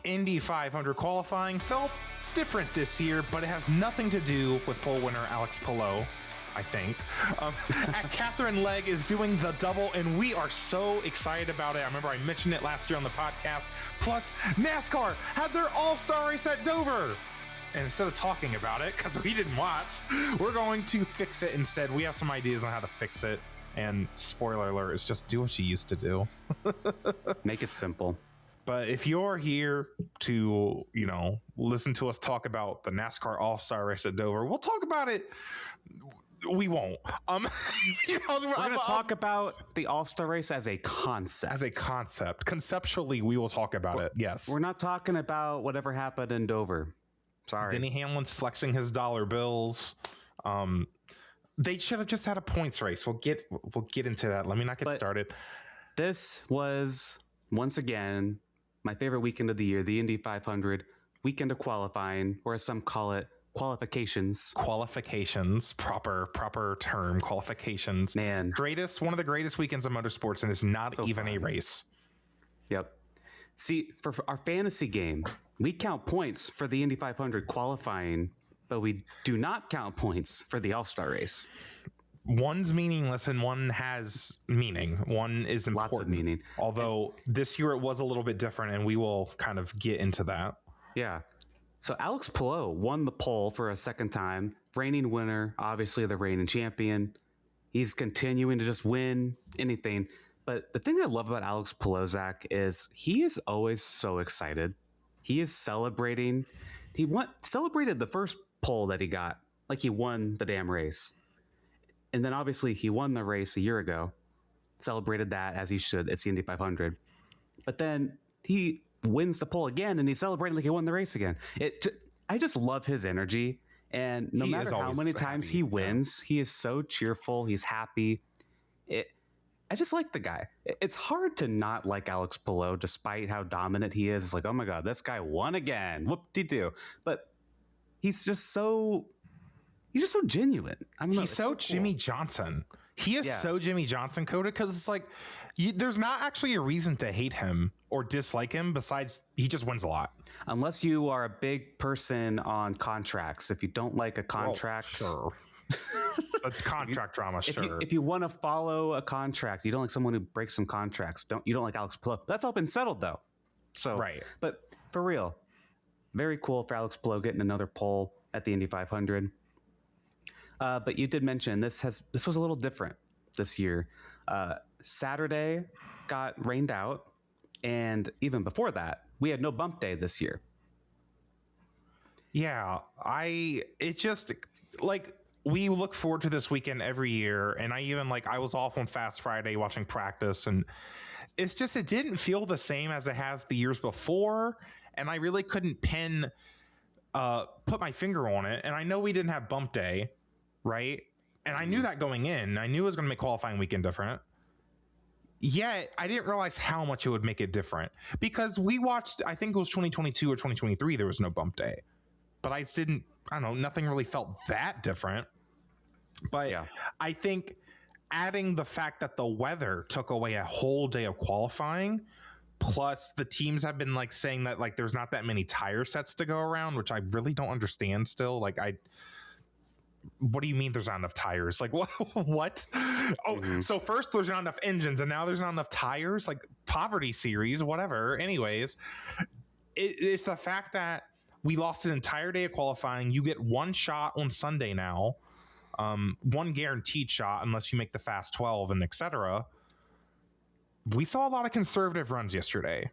Indy 500 qualifying felt different this year, but it has nothing to do with pole winner Alex Palou, I think. Katherine Legge is doing the double, and we are so excited about it. I remember I mentioned it last year on the podcast. Plus, NASCAR had their all-star race at Dover. And instead of talking about it, because we didn't watch, we're going to fix it instead. We have some ideas on how to fix it. And spoiler alert, is just do what you used to do. Make it simple. But if you're here to, listen to us talk about the NASCAR All-Star Race at Dover, we'll talk about it. We won't. We're going to talk about the All-Star Race as a concept. Conceptually, we will talk about it. Yes. We're not talking about whatever happened in Dover. Sorry. Denny Hamlin's flexing his dollar bills. They should have just had a points race. We'll get into that. Let me not get started. This was once again my favorite weekend of the year, the Indy 500 weekend of qualifying, or as some call it, qualifications. Proper term, qualifications. Man, one of the greatest weekends of motorsports, and it's not so even fun. A race. Yep. See, for our fantasy game, we count points for the Indy 500 qualifying, but we do not count points for the All-Star race. One's meaningless and one has meaning. One is important. Lots of meaning. Although this year it was a little bit different, and we will kind of get into that. Yeah. So Alex Palou won the pole for a second time. Reigning winner, obviously the reigning champion. He's continuing to just win anything. But the thing I love about Alex Palou, Zack, is he is always so excited. He is celebrating. He celebrated the first pole that he got like he won the damn race. And then obviously he won the race a year ago, celebrated that as he should. It's the Indy 500. But then he wins the pole again and he's celebrating like he won the race again. I just love his energy. And no matter how many times he wins, he is so cheerful. He's happy. I just like the guy. It's hard to not like Alex Palou, despite how dominant he is. It's like, oh my God, this guy won again. Whoop-de-doo. But he's just so genuine. I don't know. He's so cool. Jimmy Johnson. He is so Jimmy Johnson coded, because it's like there's not actually a reason to hate him or dislike him besides he just wins a lot. Unless you are a big person on contracts. If you don't like a contract, sure. A contract drama, sure. If you want to follow a contract, you don't like someone who breaks some contracts. You don't like Alex Palou. That's all been settled though. So right. But for real, very cool for Alex Palou getting another pole at the Indy 500. But you did mention this was a little different this year. Saturday got rained out, and even before that, we had no bump day this year. Yeah, we look forward to this weekend every year, and I was off on Fast Friday watching practice, and it didn't feel the same as it has the years before, and I really couldn't put my finger on it. And I know we didn't have bump day, right? And I knew that going in. I knew it was going to make qualifying weekend different. Yet I didn't realize how much it would make it different, because we watched, I think it was 2022 or 2023, there was no bump day. But nothing really felt that different. But yeah. I think adding the fact that the weather took away a whole day of qualifying, plus the teams have been saying that there's not that many tire sets to go around, which I really don't understand still. What do you mean there's not enough tires? What? Oh, so first there's not enough engines, and now there's not enough tires? Poverty series, whatever. Anyways, it's the fact that we lost an entire day of qualifying. You get one shot on Sunday now, one guaranteed shot unless you make the Fast 12 and etc. We saw a lot of conservative runs yesterday.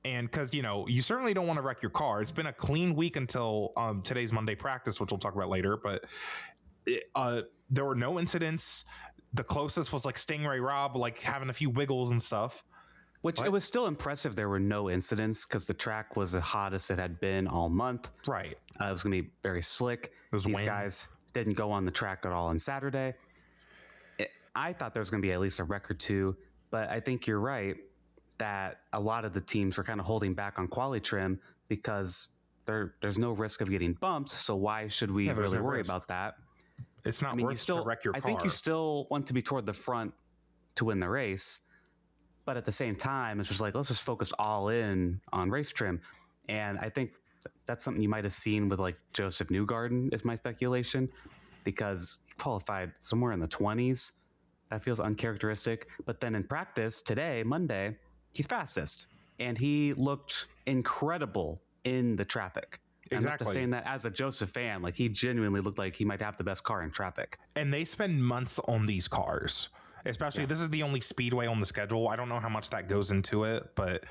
And because, you certainly don't want to wreck your car. It's been a clean week until today's Monday practice, which we'll talk about later. But there were no incidents. The closest was Stingray Rob, having a few wiggles and stuff. It was still impressive there were no incidents, because the track was the hottest it had been all month. Right. It was going to be very slick. These guys didn't go on the track at all on Saturday. I thought there was going to be at least a wreck or two, but I think you're right that a lot of the teams were kind of holding back on quali trim because there's no risk of getting bumped. So why should we really worry about that? It's not worth to wreck your car. I think you still want to be toward the front to win the race. But at the same time, it's just let's just focus all in on race trim. And I think that's something you might have seen with like Joseph Newgarden is my speculation, because he qualified somewhere in the 20s. That feels uncharacteristic. But then in practice today, Monday, he's fastest. And he looked incredible in the traffic. Exactly. I'm not just saying that as a Joseph fan. Like, he genuinely looked like he might have the best car in traffic. And they spend months on these cars. Especially, this is the only speedway on the schedule. I don't know how much that goes into it, but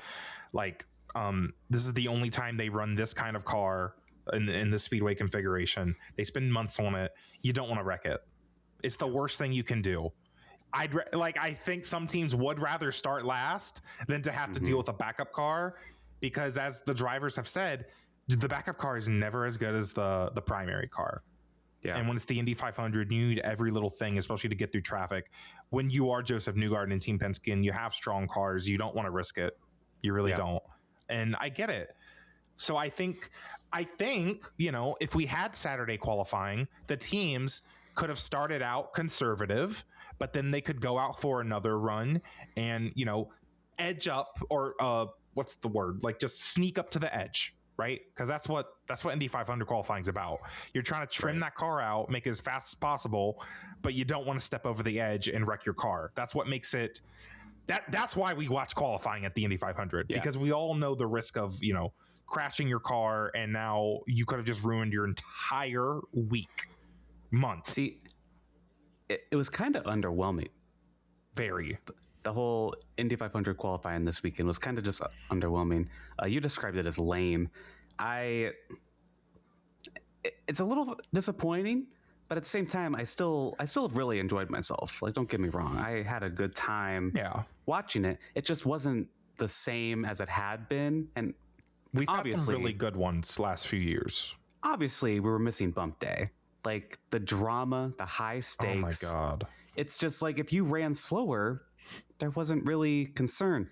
like, this is the only time they run this kind of car in the speedway configuration. They spend months on it. You don't want to wreck it. It's the worst thing you can do. I think some teams would rather start last than to have to deal with a backup car, because as the drivers have said, the backup car is never as good as the primary car. Yeah. And when it's the Indy 500, you need every little thing, especially to get through traffic. When you are Joseph Newgarden and Team Penske and you have strong cars, you don't want to risk it. You really don't. And I get it. So I think, if we had Saturday qualifying, the teams could have started out conservative, but then they could go out for another run and, edge up, or what's the word? Like, just sneak up to the edge. Right? Because that's what Indy 500 qualifying is about. You're trying to trim that car out, make it as fast as possible, but you don't want to step over the edge and wreck your car. That's what makes it. That's why we watch qualifying at the Indy 500, because we all know the risk of crashing your car, and now you could have just ruined your entire month. See, it was kind of underwhelming. Very. The whole Indy 500 qualifying this weekend was kind of just underwhelming. You described it as lame. It's a little disappointing, but at the same time, I still really enjoyed myself. Like, don't get me wrong, I had a good time watching it. It just wasn't the same as it had been, and we've had some really good ones last few years. Obviously, we were missing bump day, like the drama, the high stakes. Oh my god! It's just like, if you ran slower, there wasn't really concern.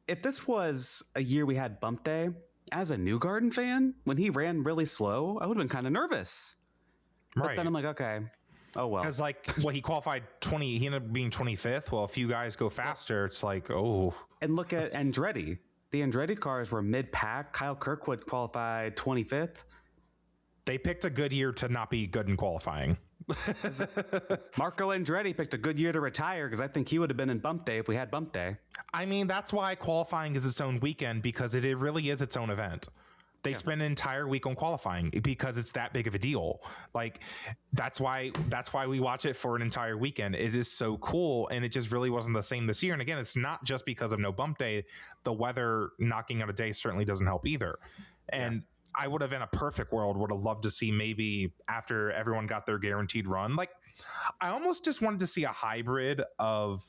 If this was a year we had bump day, as a Newgarden fan, when he ran really slow, I would have been kind of nervous. Right. But then I'm like, okay, oh well. Because he qualified 20, he ended up being 25th. Well, if you guys go faster, it's like, oh. And look at Andretti. The Andretti cars were mid-pack. Kyle Kirkwood qualified 25th. They picked a good year to not be good in qualifying. Marco Andretti picked a good year to retire, because I think he would have been in bump day if we had bump day. I mean, that's why qualifying is its own weekend, because it really is its own event. They spend an entire week on qualifying because it's that big of a deal. Like, that's why we watch it for an entire weekend. It is so cool, and it just really wasn't the same this year. And again, it's not just because of no bump day. The weather knocking out a day certainly doesn't help either. And I would have, in a perfect world, would have loved to see, maybe after everyone got their guaranteed run, like, I almost just wanted to see a hybrid of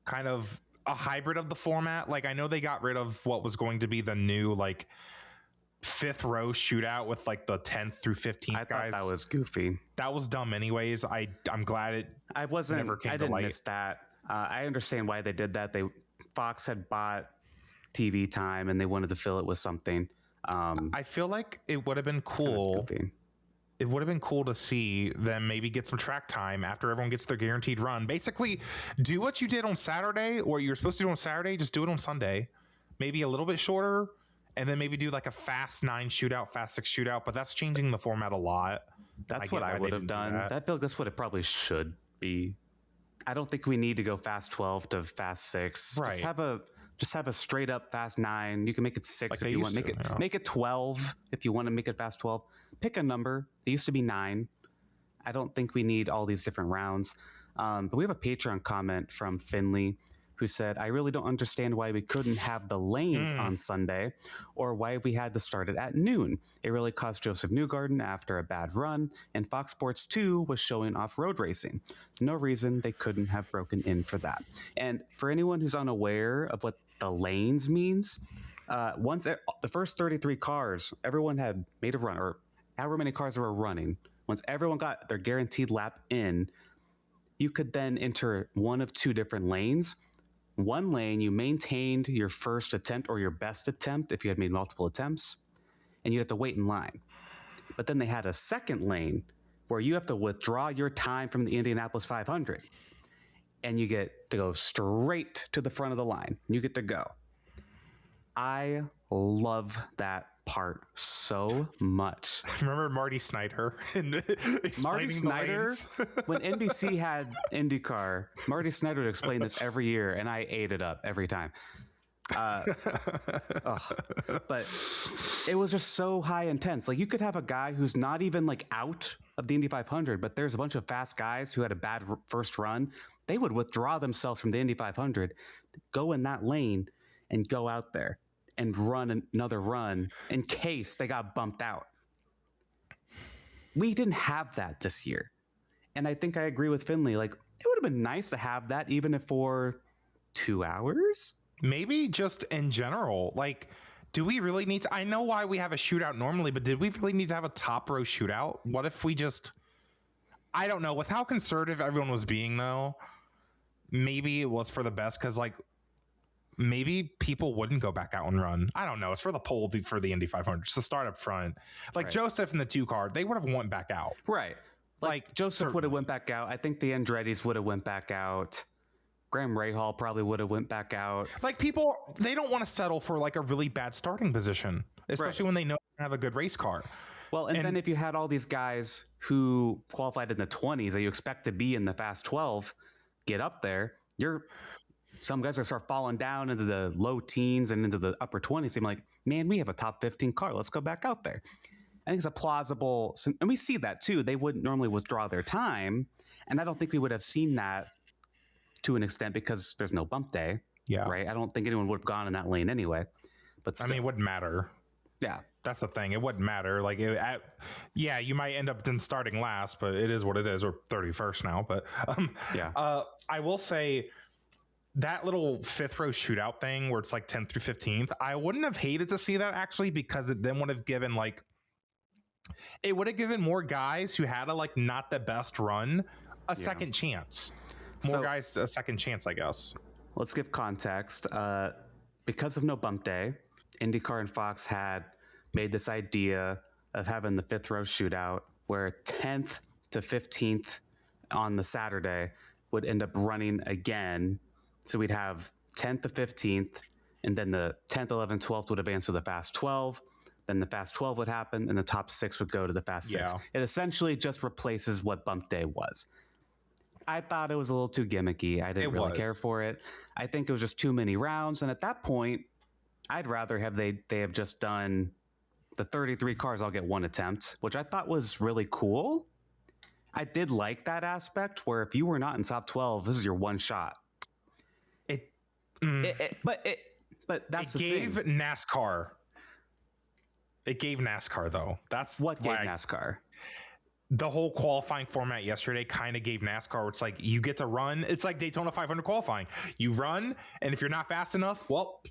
the format. Like, I know they got rid of what was going to be the new, like, fifth row shootout with like the 10th through 15th guys. Thought that was goofy. That was dumb anyways. I'm glad it never came to light. I didn't miss that. I understand why they did that. Fox had bought TV time and they wanted to fill it with something. I feel like it would have been cool. It would have been cool to see them maybe get some track time after everyone gets their guaranteed run. Basically, do what you did on Saturday, or you're supposed to do on Saturday. Just do it on Sunday, maybe a little bit shorter, and then maybe do like a fast 9 shootout, fast 6 shootout. But that's changing the format a lot. That's what I would have done. I feel like that's what it probably should be. I don't think we need to go fast 12 to fast 6. Right. Just have a straight up fast 9. You can make it 6 if you want. Make it 12 if you want to make it fast 12. Pick a number. It used to be 9. I don't think we need all these different rounds. But we have a Patreon comment from Finley who said, I really don't understand why we couldn't have the lanes on Sunday, or why we had to start it at noon. It really cost Joseph Newgarden after a bad run, and Fox Sports 2 was showing off road racing. No reason they couldn't have broken in for that. And for anyone who's unaware of what the lanes means, once the first 33 cars, everyone had made a run, or however many cars were running, once everyone got their guaranteed lap in, you could then enter one of 2 different lanes. One lane, you maintained your first attempt or your best attempt if you had made multiple attempts, and you have to wait in line. But then they had a second lane where you have to withdraw your time from the Indianapolis 500, and you get to go straight to the front of the line. You get to go. I love that part so much. Remember Marty Snyder and Marty Snyder, when NBC had IndyCar, Marty Snyder would explain this every year, and I ate it up every time. But it was just so high intense. Like, you could have a guy who's not even like out of the Indy 500, but there's a bunch of fast guys who had a bad first run. They would withdraw themselves from the Indy 500, go in that lane, and go out there and run another run in case they got bumped out. We didn't have that this year. And I think I agree with Finley. Like, it would have been nice to have that, even if for 2 hours. Maybe just in general. Like, do we really need to? I know why we have a shootout normally, but did we really need to have a top row shootout? What if we just, I don't know. With how conservative everyone was being, though, maybe it was for the best, because, like, maybe people wouldn't go back out and run. I don't know. It's for the pole for the Indy 500. It's to start up front. Like, right. Joseph in the 2 car, they would have went back out. Right. Like Joseph would have went back out. I think the Andretti's would have went back out. Graham Rahal probably would have went back out. Like, people, they don't want to settle for like a really bad starting position, especially when they know they have a good race car. Well, and then if you had all these guys who qualified in the 20s that you expect to be in the fast 12 get up there, some guys are start falling down into the low teens and into the upper 20s. I'm like, man, we have a top 15 car. Let's go back out there. I think it's a plausible, and we see that too. They wouldn't normally withdraw their time, and I don't think we would have seen that to an extent because there's no bump day. Yeah. Right. I don't think anyone would have gone in that lane anyway. But still, I mean, it wouldn't matter. Yeah. That's the thing. It wouldn't matter. Like, you might end up then starting last, but it is what it is, or 31st now. But I will say, that little 5th row shootout thing where it's like 10th through 15th, I wouldn't have hated to see that, actually, because it then would have given more guys who had a not the best run a second chance. More guys a second chance, I guess. Let's give context. Because of no bump day, IndyCar and Fox had made this idea of having the 5th row shootout where 10th to 15th on the Saturday would end up running again. So we'd have 10th to 15th, and then the 10th, 11th, 12th would advance to the Fast 12. Then the Fast 12 would happen, and the top 6 would go to the Fast 6. It essentially just replaces what Bump Day was. I thought it was a little too gimmicky. I didn't really care for it. I think it was just too many rounds, and at that point, I'd rather have they have just done the 33 cars all get 1 attempt, which I thought was really cool. I did like that aspect where if you were not in top 12, this is your one shot. But that's it gave NASCAR. It gave NASCAR, though. That's what gave NASCAR. The whole qualifying format yesterday kind of gave NASCAR where it's like you get to run. It's like Daytona 500 qualifying. You run, and if you're not fast enough, well,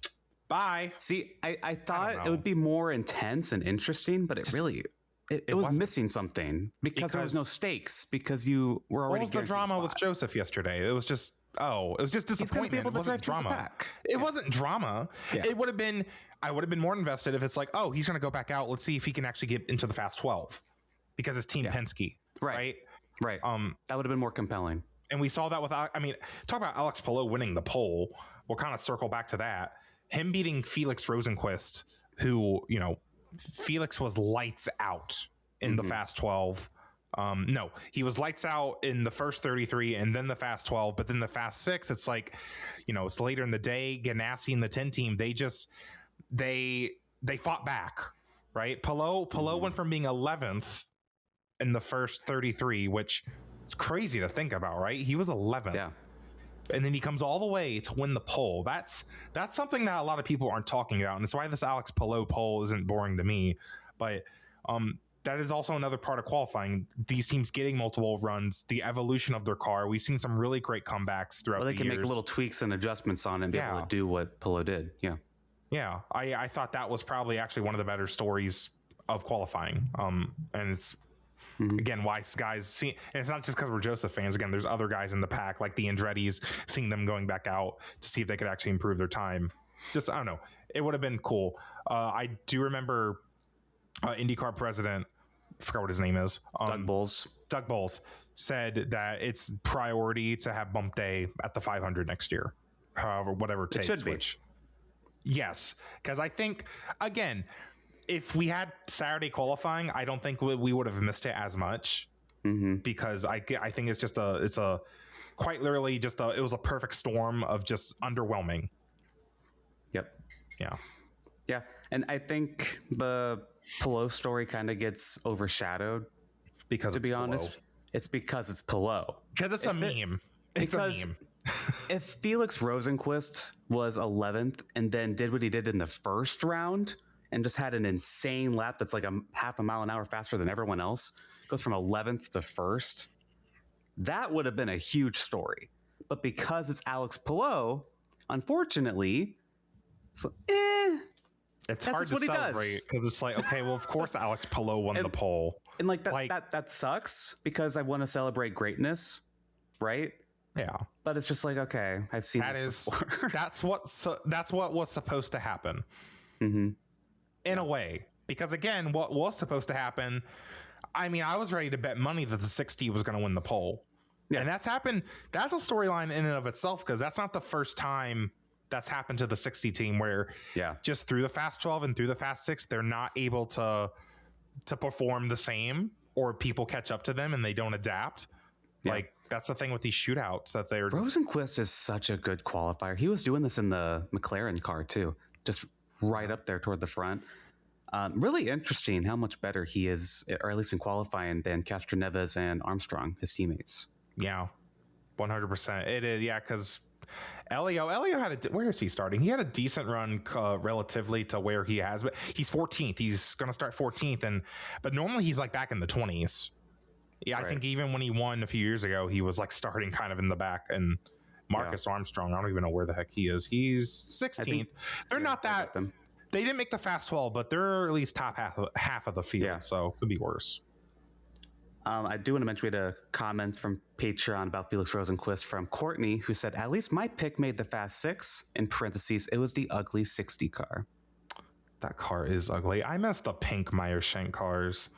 bye. See, I thought it would be more intense and interesting, but it was missing something because there was no stakes because you were already. What was the drama with Joseph yesterday? It was just disappointment. It wasn't drama. It wasn't drama. Yeah. It would have been. I would have been more invested if it's like, oh, he's going to go back out. Let's see if he can actually get into the Fast 12 because it's Team Penske, right? Right. That would have been more compelling. And we saw that with. I mean, talk about Alex Palou winning the pole. We'll kind of circle back to that. Him beating Felix Rosenqvist, who Felix was lights out in the Fast 12. No, he was lights out in the first 33 and then the Fast 12, but then the Fast 6, it's like, it's later in the day. Ganassi and the 10 team, they fought back, right? Palou went from being 11th in the first 33, which it's crazy to think about, right? He was 11th. Yeah. And then he comes all the way to win the pole. That's something that a lot of people aren't talking about. And it's why this Alex Palou pole isn't boring to me. But that is also another part of qualifying. These teams getting multiple runs, the evolution of their car. We've seen some really great comebacks throughout the years. They can make little tweaks and adjustments on it and be able to do what Palou did. Yeah. Yeah. I thought that was probably actually one of the better stories of qualifying. And it's, again, why guys see, and it's not just because we're Joseph fans. Again, there's other guys in the pack, like the Andretti's, seeing them going back out to see if they could actually improve their time. Just, I don't know. It would have been cool. I do remember IndyCar president, I forgot what his name is. Doug Bowles said that it's priority to have bump day at the 500 next year. However, whatever it takes. It should be. Yes, because I think, again, if we had Saturday qualifying, I don't think we would have missed it as much, because I think it's a quite literally it was a perfect storm of just underwhelming. Yep. Yeah. Yeah. And I think the Palou story kind of gets overshadowed, Because to be honest. It's because it's Palou. Because it's a meme. It's a meme. If Felix Rosenqvist was 11th and then did what he did in the first round and just had an insane lap that's like a half a mile an hour faster than everyone else, goes from 11th to first, that would have been a huge story. But because it's Alex Palou, unfortunately, it's hard to celebrate because it's like, okay, well, of course Alex Palou won the pole. And like that sucks because I want to celebrate greatness, right? Yeah. But it's just like, okay, I've seen this before. That's what was supposed to happen. In a way. Because again, what was supposed to happen, I mean, I was ready to bet money that the 60 was going to win the pole. Yeah. And that's happened. That's a storyline in and of itself, because that's not the first time that's happened to the 60 team where just through the fast 12 and through the fast 6, they're not able to perform the same, or people catch up to them and they don't adapt. Yeah. Like, that's the thing with these shootouts, that they're Rosenqvist is such a good qualifier. He was doing this in the McLaren car too, just right up there toward the front. Really interesting how much better he is, or at least in qualifying, than Castroneves and Armstrong, his teammates. Yeah, 100%. It is, yeah, because Elio had where is he starting? He had a decent run relatively to where he has, but he's 14th. He's going to start 14th, but normally he's like back in the 20s. Yeah, right. I think even when he won a few years ago, he was like starting kind of in the back. And Marcus Armstrong, I don't even know where the heck he is. He's 16th. They're not that. They didn't make the fast 12, but they're at least top half of the field, so it could be worse. I do want to mention we had a comment from Patreon about Felix Rosenqvist from Courtney, who said, "At least my pick made the fast 6. In parentheses, it was the ugly 60 car." That car is ugly. I miss the pink Meyer Shank cars.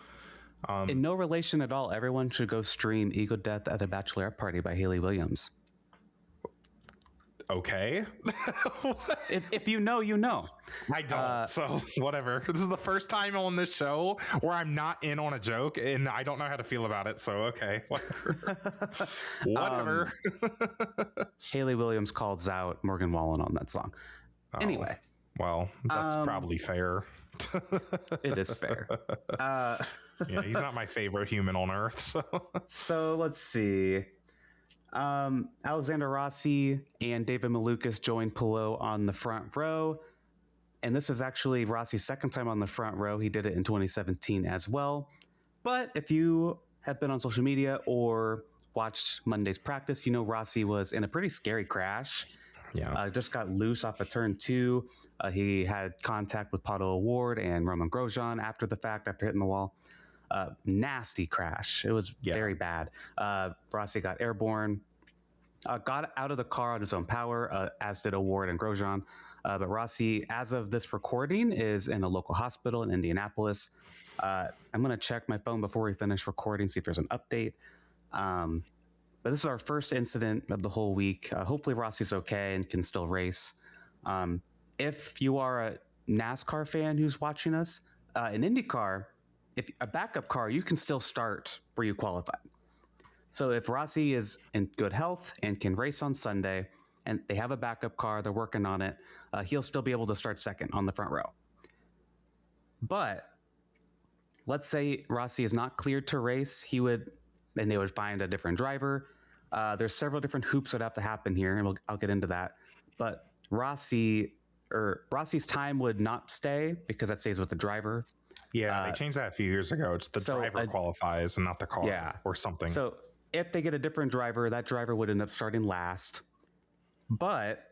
In no relation at all, everyone should go stream Ego Death at a Bachelorette Party by Haley Williams. Okay. if you know, you know. I don't, so whatever. This is the first time on this show where I'm not in on a joke and I don't know how to feel about it, so okay, whatever. Haley Williams calls out Morgan Wallen on that song. Anyway. Well, that's probably fair. It is fair. Yeah, he's not my favorite human on earth. So let's see. Alexander Rossi and David Malukas joined Palou on the front row. And this is actually Rossi's second time on the front row. He did it in 2017 as well. But if you have been on social media or watched Monday's practice, you know Rossi was in a pretty scary crash. Yeah. Just got loose off of turn 2. He had contact with Pato O'Ward and Roman Grosjean after the fact, after hitting the wall. Nasty crash. It was very bad. Rossi got airborne, got out of the car on his own power, as did O'Ward and Grosjean. But Rossi, as of this recording, is in a local hospital in Indianapolis. I'm going to check my phone before we finish recording, see if there's an update. But this is our first incident of the whole week. Hopefully Rossi's okay and can still race. If you are a NASCAR fan who's watching us, in IndyCar, if a backup car, you can still start where you qualified. So if Rossi is in good health and can race on Sunday, and they have a backup car, they're working on it, he'll still be able to start second on the front row. But let's say Rossi is not cleared to race, they would find a different driver. There's several different hoops that have to happen here, and I'll get into that. But Rossi's time would not stay because that stays with the driver. Yeah, they changed that a few years ago. It's the driver qualifies and not the car or something. So if they get a different driver, that driver would end up starting last. But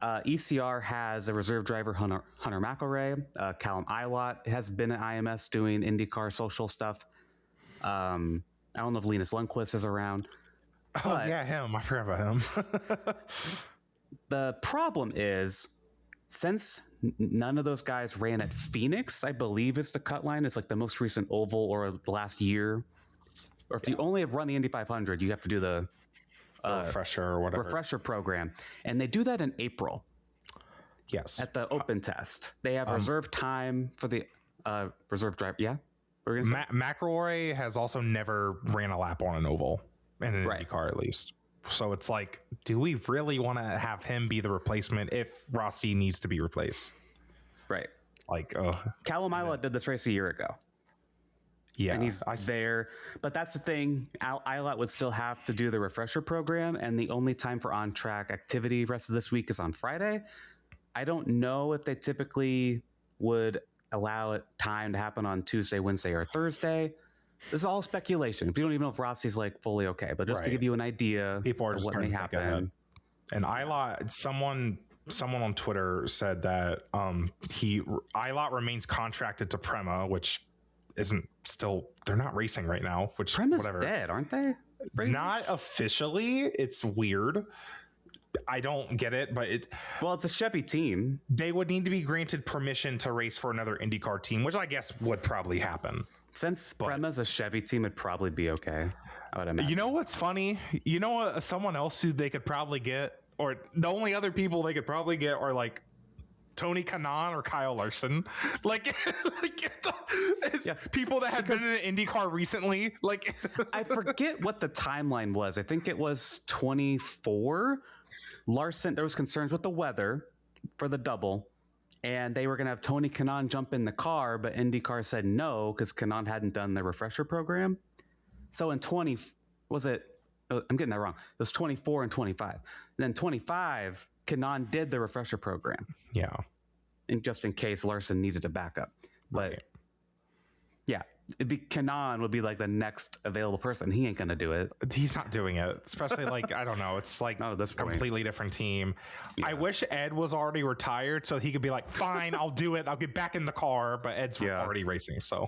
ECR has a reserve driver, Hunter McElroy. Callum Ilott has been at IMS doing IndyCar social stuff. I don't know if Linus Lundqvist is around. Oh, yeah, him. I forgot about him. The problem is, since none of those guys ran at Phoenix, I believe is the cut line. It's like the most recent oval or the last year. Or if you only have run the Indy 500, you have to do the refresher or whatever. Refresher program. And they do that in April. Yes. at the open test. They have reserved time for the reserve driver. Yeah. McElroy has also never ran a lap on an oval in an Indy car, at least. So it's like, do we really want to have him be the replacement if Rossi needs to be replaced? Right. Like, Callum Ilott did this race a year ago. Yeah. And he's there. But that's the thing. Ilott would still have to do the refresher program. And the only time for on-track activity rest of this week is on Friday. I don't know if they typically would allow it time to happen on Tuesday, Wednesday, or Thursday. This is all speculation. We don't even know if Rossi's like fully okay, but just to give you an idea people are of just what may happen. And Ilott, someone on Twitter said that Ilott remains contracted to Prema, which isn't still, they're not racing right now, which Prema's dead, aren't they? Not officially. It's weird. I don't get it, but it's a Chevy team. They would need to be granted permission to race for another IndyCar team, which I guess would probably happen. Since Prema's a Chevy team, it'd probably be okay, I would imagine. You know what's funny? You know what? Someone else who they could probably get, or the only other people they could probably get are like Tony Kanaan or Kyle Larson. Like it's people that have been in an IndyCar recently. Like I forget what the timeline was. I think it was 24. Larson, there was concerns with the weather for the double, and they were going to have Tony Kanaan jump in the car, but IndyCar said no because Kanaan hadn't done the refresher program. So in I'm getting that wrong. It was 24 and 25. And then 25, Kanaan did the refresher program. Yeah. And just in case Larson needed a backup. But yeah, Kanaan would be like the next available person. He ain't going to do it. He's not doing it, especially like, I don't know. It's like not at this point. Completely different team. Yeah. I wish Ed was already retired so he could be like, fine, I'll do it. I'll get back in the car. But Ed's already racing. So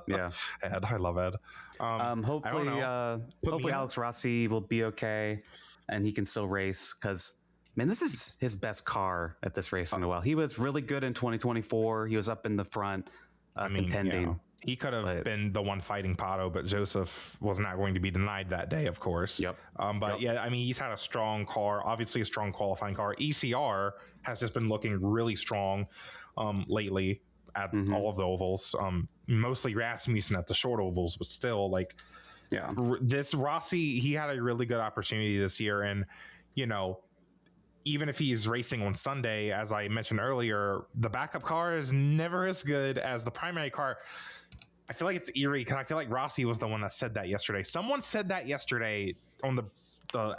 yeah, Ed, I love Ed. Hopefully Alex Rossi will be okay and he can still race because, man, this is his best car at this race in a while. He was really good in 2024. He was up in the front contending. Yeah. He could have been the one fighting Pato, but Joseph was not going to be denied that day, of course. Yep. Yeah, I mean, he's had a strong car, obviously a strong qualifying car. ECR has just been looking really strong lately at all of the ovals. Mostly Rasmussen at the short ovals, but still, like, this Rossi, he had a really good opportunity this year. And, you know, even if he's racing on Sunday, as I mentioned earlier, the backup car is never as good as the primary car. I feel like it's eerie because I feel like Rossi was the one that said that yesterday. Someone said that yesterday on the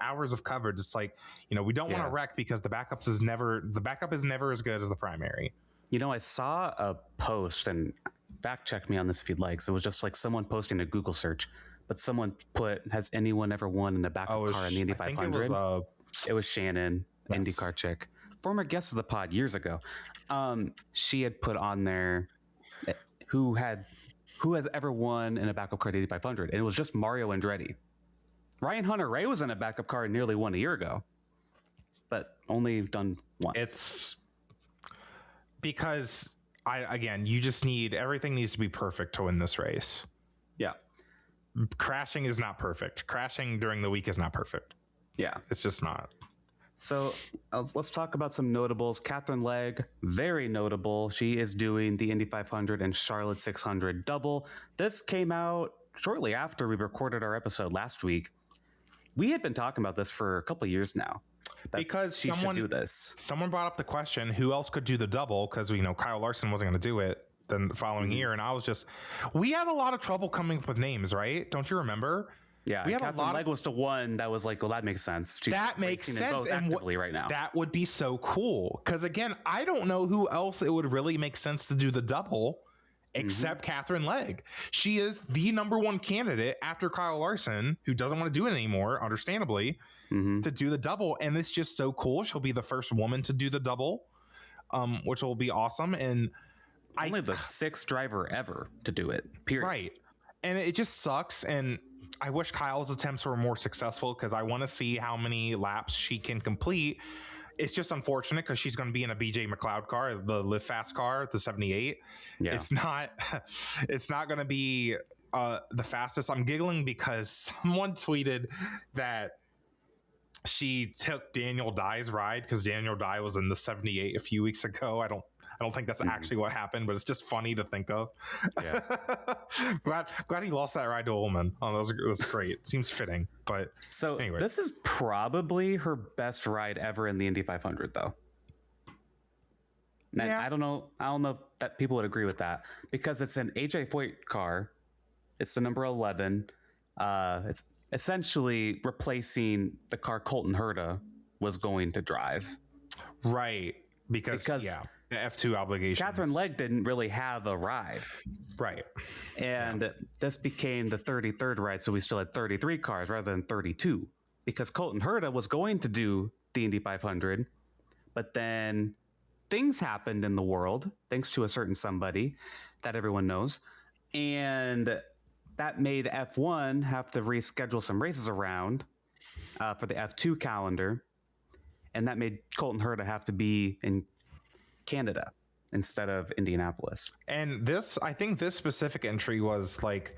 hours of coverage. It's like, you know, we don't want to wreck because the backup is never as good as the primary. You know, I saw a post, and fact check me on this if you'd like. So it was just like someone posting a Google search, but someone put, has anyone ever won in a backup car in the Indy 500? It was Shannon, IndyCar chick, former guest of the pod years ago. She had put on there who has ever won in a backup car at 8500, and it was just Mario Andretti. Ryan Hunter-Reay was in a backup car and nearly won a year ago, but only done once. It's because you just everything needs to be perfect to win this race. Yeah. Crashing is not perfect. Crashing during the week is not perfect. Yeah. It's just not. So let's talk about some notables. Katherine Legge, very notable. She is doing the Indy 500 and Charlotte 600 double. This came out shortly after we recorded our episode last week. We had been talking about this for a couple of years now. Because she should do this. Someone brought up the question, who else could do the double? Because we know Kyle Larson wasn't going to do it the following year. And we had a lot of trouble coming up with names, right? Don't you remember? Yeah, Katherine Legge was the one that was like, well, that makes sense. That makes sense. Actively right now. That would be so cool. Because again, I don't know who else it would really make sense to do the double except Katherine Legge. She is the number one candidate after Kyle Larson, who doesn't want to do it anymore, understandably, to do the double. And it's just so cool. She'll be the first woman to do the double, which will be awesome. And only the sixth driver ever to do it, period. Right. And it just sucks. And I wish Kyle's attempts were more successful because I want to see how many laps she can complete. It's just unfortunate because she's going to be in a BJ McLeod car, the Live Fast car, the 78. Yeah. It's not going to be the fastest. I'm giggling because someone tweeted that she took Daniel Dye's ride because Daniel Dye was in the 78 a few weeks ago. I don't think that's actually what happened, but it's just funny to think of. Yeah. glad he lost that ride to a woman. Oh, that was great. It seems fitting. But So anyway, this is probably her best ride ever in the Indy 500, though. And Yeah. I don't know if that people would agree with that because it's an AJ Foyt car. It's the number 11. It's essentially replacing the car Colton Herta was going to drive. right, because yeah, the F2 obligation. Katherine Legge didn't really have a ride. Right. And this became the 33rd ride, so we still had 33 cars rather than 32 because Colton Herta was going to do the Indy 500, but then things happened in the world thanks to a certain somebody that everyone knows, and that made F1 have to reschedule some races around for the F2 calendar, and that made Colton Herta have to be in Canada instead of Indianapolis. And I think this specific entry was like,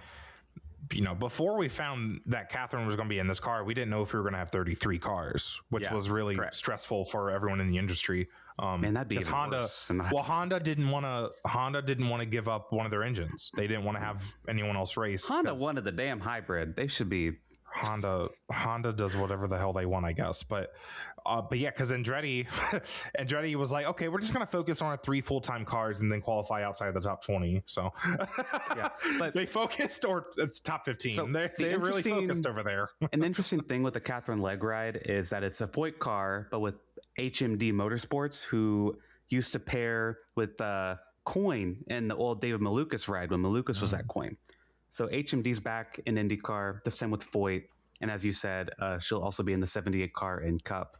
before we found that Katherine was going to be in this car, we didn't know if we were going to have 33 cars, which was really stressful for everyone in the industry. Man, that'd be even worse. Well, Honda didn't want to give up one of their engines. They didn't want to have anyone else race. Honda wanted the damn hybrid. They should be. Honda does whatever the hell they want, I guess. But yeah, because Andretti was like, okay, we're just going to focus on our 3 full-time cars and then qualify outside the top 20. So Yeah, but they focused, or it's top 15. So they really focused over there. An interesting thing with the Katherine Legge ride is that it's a Foyt car, but with HMD Motorsports, who used to pair with Coyne in the old David Malukas ride when Malukas was at Coyne. So HMD's back in IndyCar, this time with Foyt. And as you said, she'll also be in the 78 car in Cup.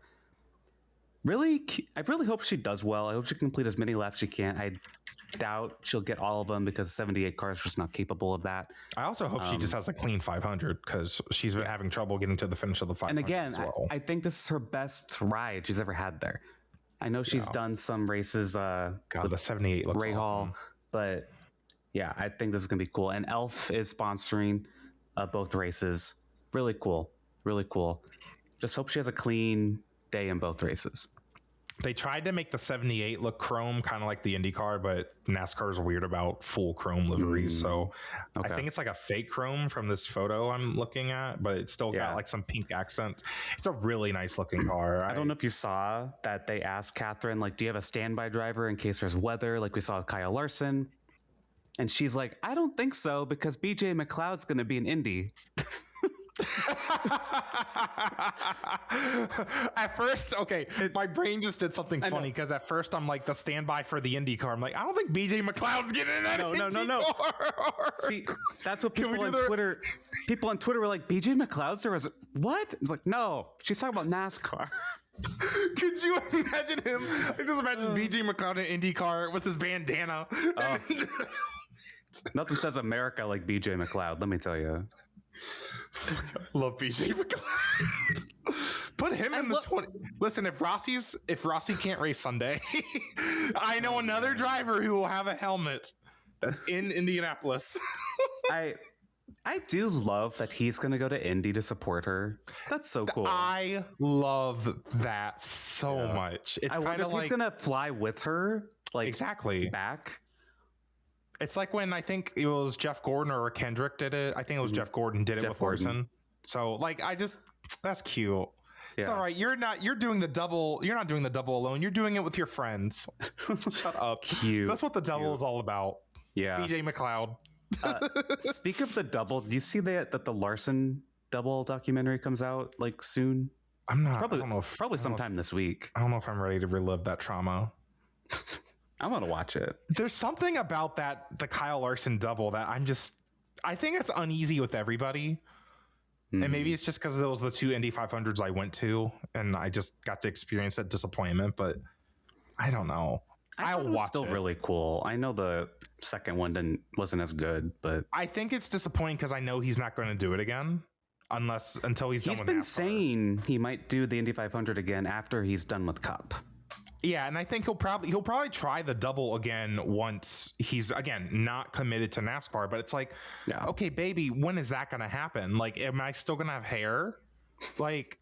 I really hope she does well. I hope she can complete as many laps she can. I doubt she'll get all of them because 78 car is just not capable of that. I also hope she just has a clean 500 because she's been having trouble getting to the finish of the 500. And again, as well. I think this is her best ride she's ever had there. I know she's done some races. God, the 78 looks Ray awesome. Hall, but yeah, I think this is gonna be cool. And Elf is sponsoring both races. Really cool. Really cool. Just hope she has a clean day in both races. They tried to make the 78 look chrome, kind of like the IndyCar, but NASCAR is weird about full chrome liveries. So I think it's like a fake chrome from this photo I'm looking at, but it's still got like some pink accents. It's a really nice looking car. I don't know if you saw that they asked Katherine, like, do you have a standby driver in case there's weather? Like we saw with Kyle Larson. And she's like, I don't think so because BJ McLeod's going to be in Indy. At first, okay, my brain just did something funny because at first I'm like the standby for the Indy car. I'm like, I don't think BJ McLeod's getting in that. No. See, that's what people on Twitter. People on Twitter were like, BJ McLeod's there. Was what? It's like, no, she's talking about NASCAR. Could you imagine him? I just imagine BJ McLeod in Indy car with his bandana. Nothing says America like BJ McLeod. Let me tell you. Love BJ McLeod. Put him in the 20. Listen, if Rossi can't race Sunday, I know another driver who will have a helmet that's in Indianapolis. I do love that he's going to go to Indy to support her. That's so cool. I love that so much. It's kind of like he's going to fly with her, like exactly back. It's like when I think it was Jeff Gordon or Kendrick did it. I think it was Jeff Gordon did it with Larson. So like, that's cute. Yeah. It's all right. You're not doing the double alone. You're doing it with your friends. Shut up. Cute. That's what the double is all about. Yeah. BJ McLeod. Speak of the double, do you see that the Larson double documentary comes out like soon? I'm not. Probably sometime this week. I don't know if I'm ready to relive that trauma. I want to watch it. There's something about the Kyle Larson double that I think it's uneasy with everybody. And maybe it's just because those the 2 Indy 500s I went to and I just got to experience that disappointment, but I don't know. I'll watch it. Still really cool. I know the second one wasn't as good, but I think it's disappointing because I know he's not going to do it again until he's done with NASCAR. He's been saying he might do the Indy 500 again after he's done with Cup. Yeah, and I think he'll probably try the double again once he's again not committed to NASCAR. But it's like, okay, baby, when is that going to happen? Like, am I still going to have hair? Like,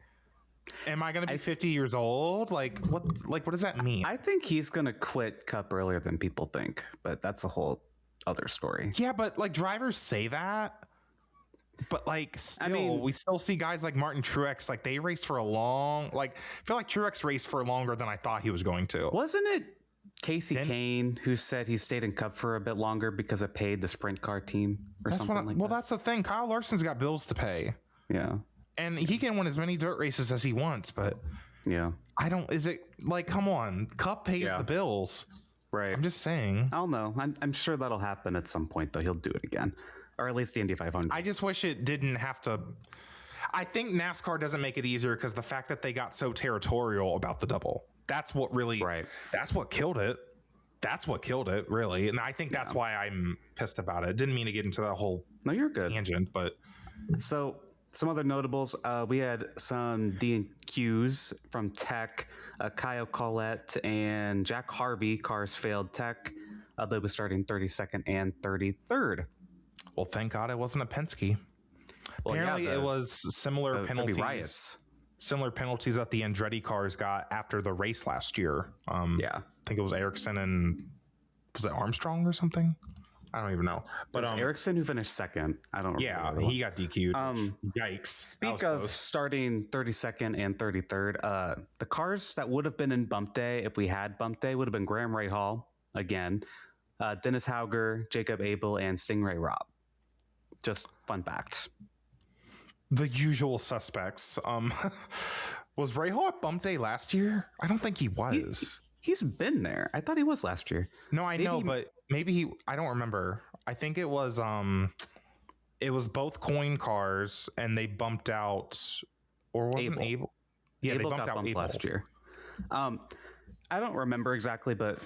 Am I going to be 50 years old? Like what does that mean? I think he's going to quit Cup earlier than people think, but that's a whole other story. Yeah, but like drivers say that. But like still, we still see guys like Martin Truex, like they race for a long, like I feel like Truex raced for longer than I thought he was going to. Wasn't it Casey Kane who said he stayed in Cup for a bit longer because it paid the sprint car team or something like that? Well, that's the thing. Kyle Larson's got bills to pay. Yeah. And he can win as many dirt races as he wants, but yeah, is it like, come on, Cup pays the bills. Right. I'm just saying. I don't know. I'm sure that'll happen at some point, though. He'll do it again. Or at least the Indy 500. I just wish it didn't have to. I think NASCAR doesn't make it easier because the fact that they got so territorial about the double. That's what really, that's what killed it. That's what killed it, really. And I think that's why I'm pissed about it. Didn't mean to get into that whole you're good tangent, but. So some other notables, we had some D&Qs from Tech, Kyle Collette and Jack Harvey. Cars failed Tech. They were starting 32nd and 33rd. Well, thank God it wasn't a Penske. Well, apparently it was similar penalties. Riots. Similar penalties that the Andretti cars got after the race last year. I think it was Ericsson and was it Armstrong or something? I don't even know. But Ericsson who finished second. I don't remember. Yeah, he got DQ'd. Yikes. Speak of starting 32nd and 33rd, the cars that would have been in bump day if we had bump day would have been Graham Rahal again, Dennis Hauger, Jacob Abel, and Stingray Robb. Just fun fact. The usual suspects. Was Rahal at bump day last year? I don't think he was. He's been there. I thought he was last year. No, I know, but maybe he. I don't remember. I think it was. It was both coin cars, and they bumped out, or wasn't Abel? Yeah, Abel they bumped out Abel last year. I don't remember exactly, but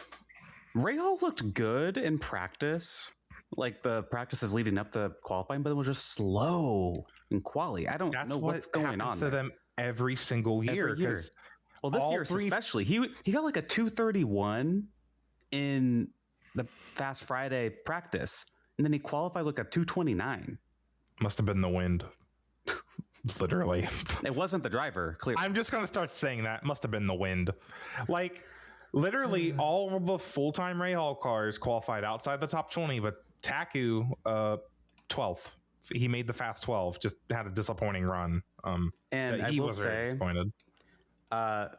Rahal looked good in practice. Like the practices leading up to qualifying, but it was just slow in quali. I don't know what's going on to them every single year. Well, this year especially, he got like a 231 in the Fast Friday practice, and then he qualified like a 229. Must have been the wind. Literally. It wasn't the driver, clearly. I'm just going to start saying that. Must have been the wind. Like, literally all of the full-time Rahal cars qualified outside the top 20, but Taku, 12th. He made the Fast 12. Just had a disappointing run. And he was very disappointed.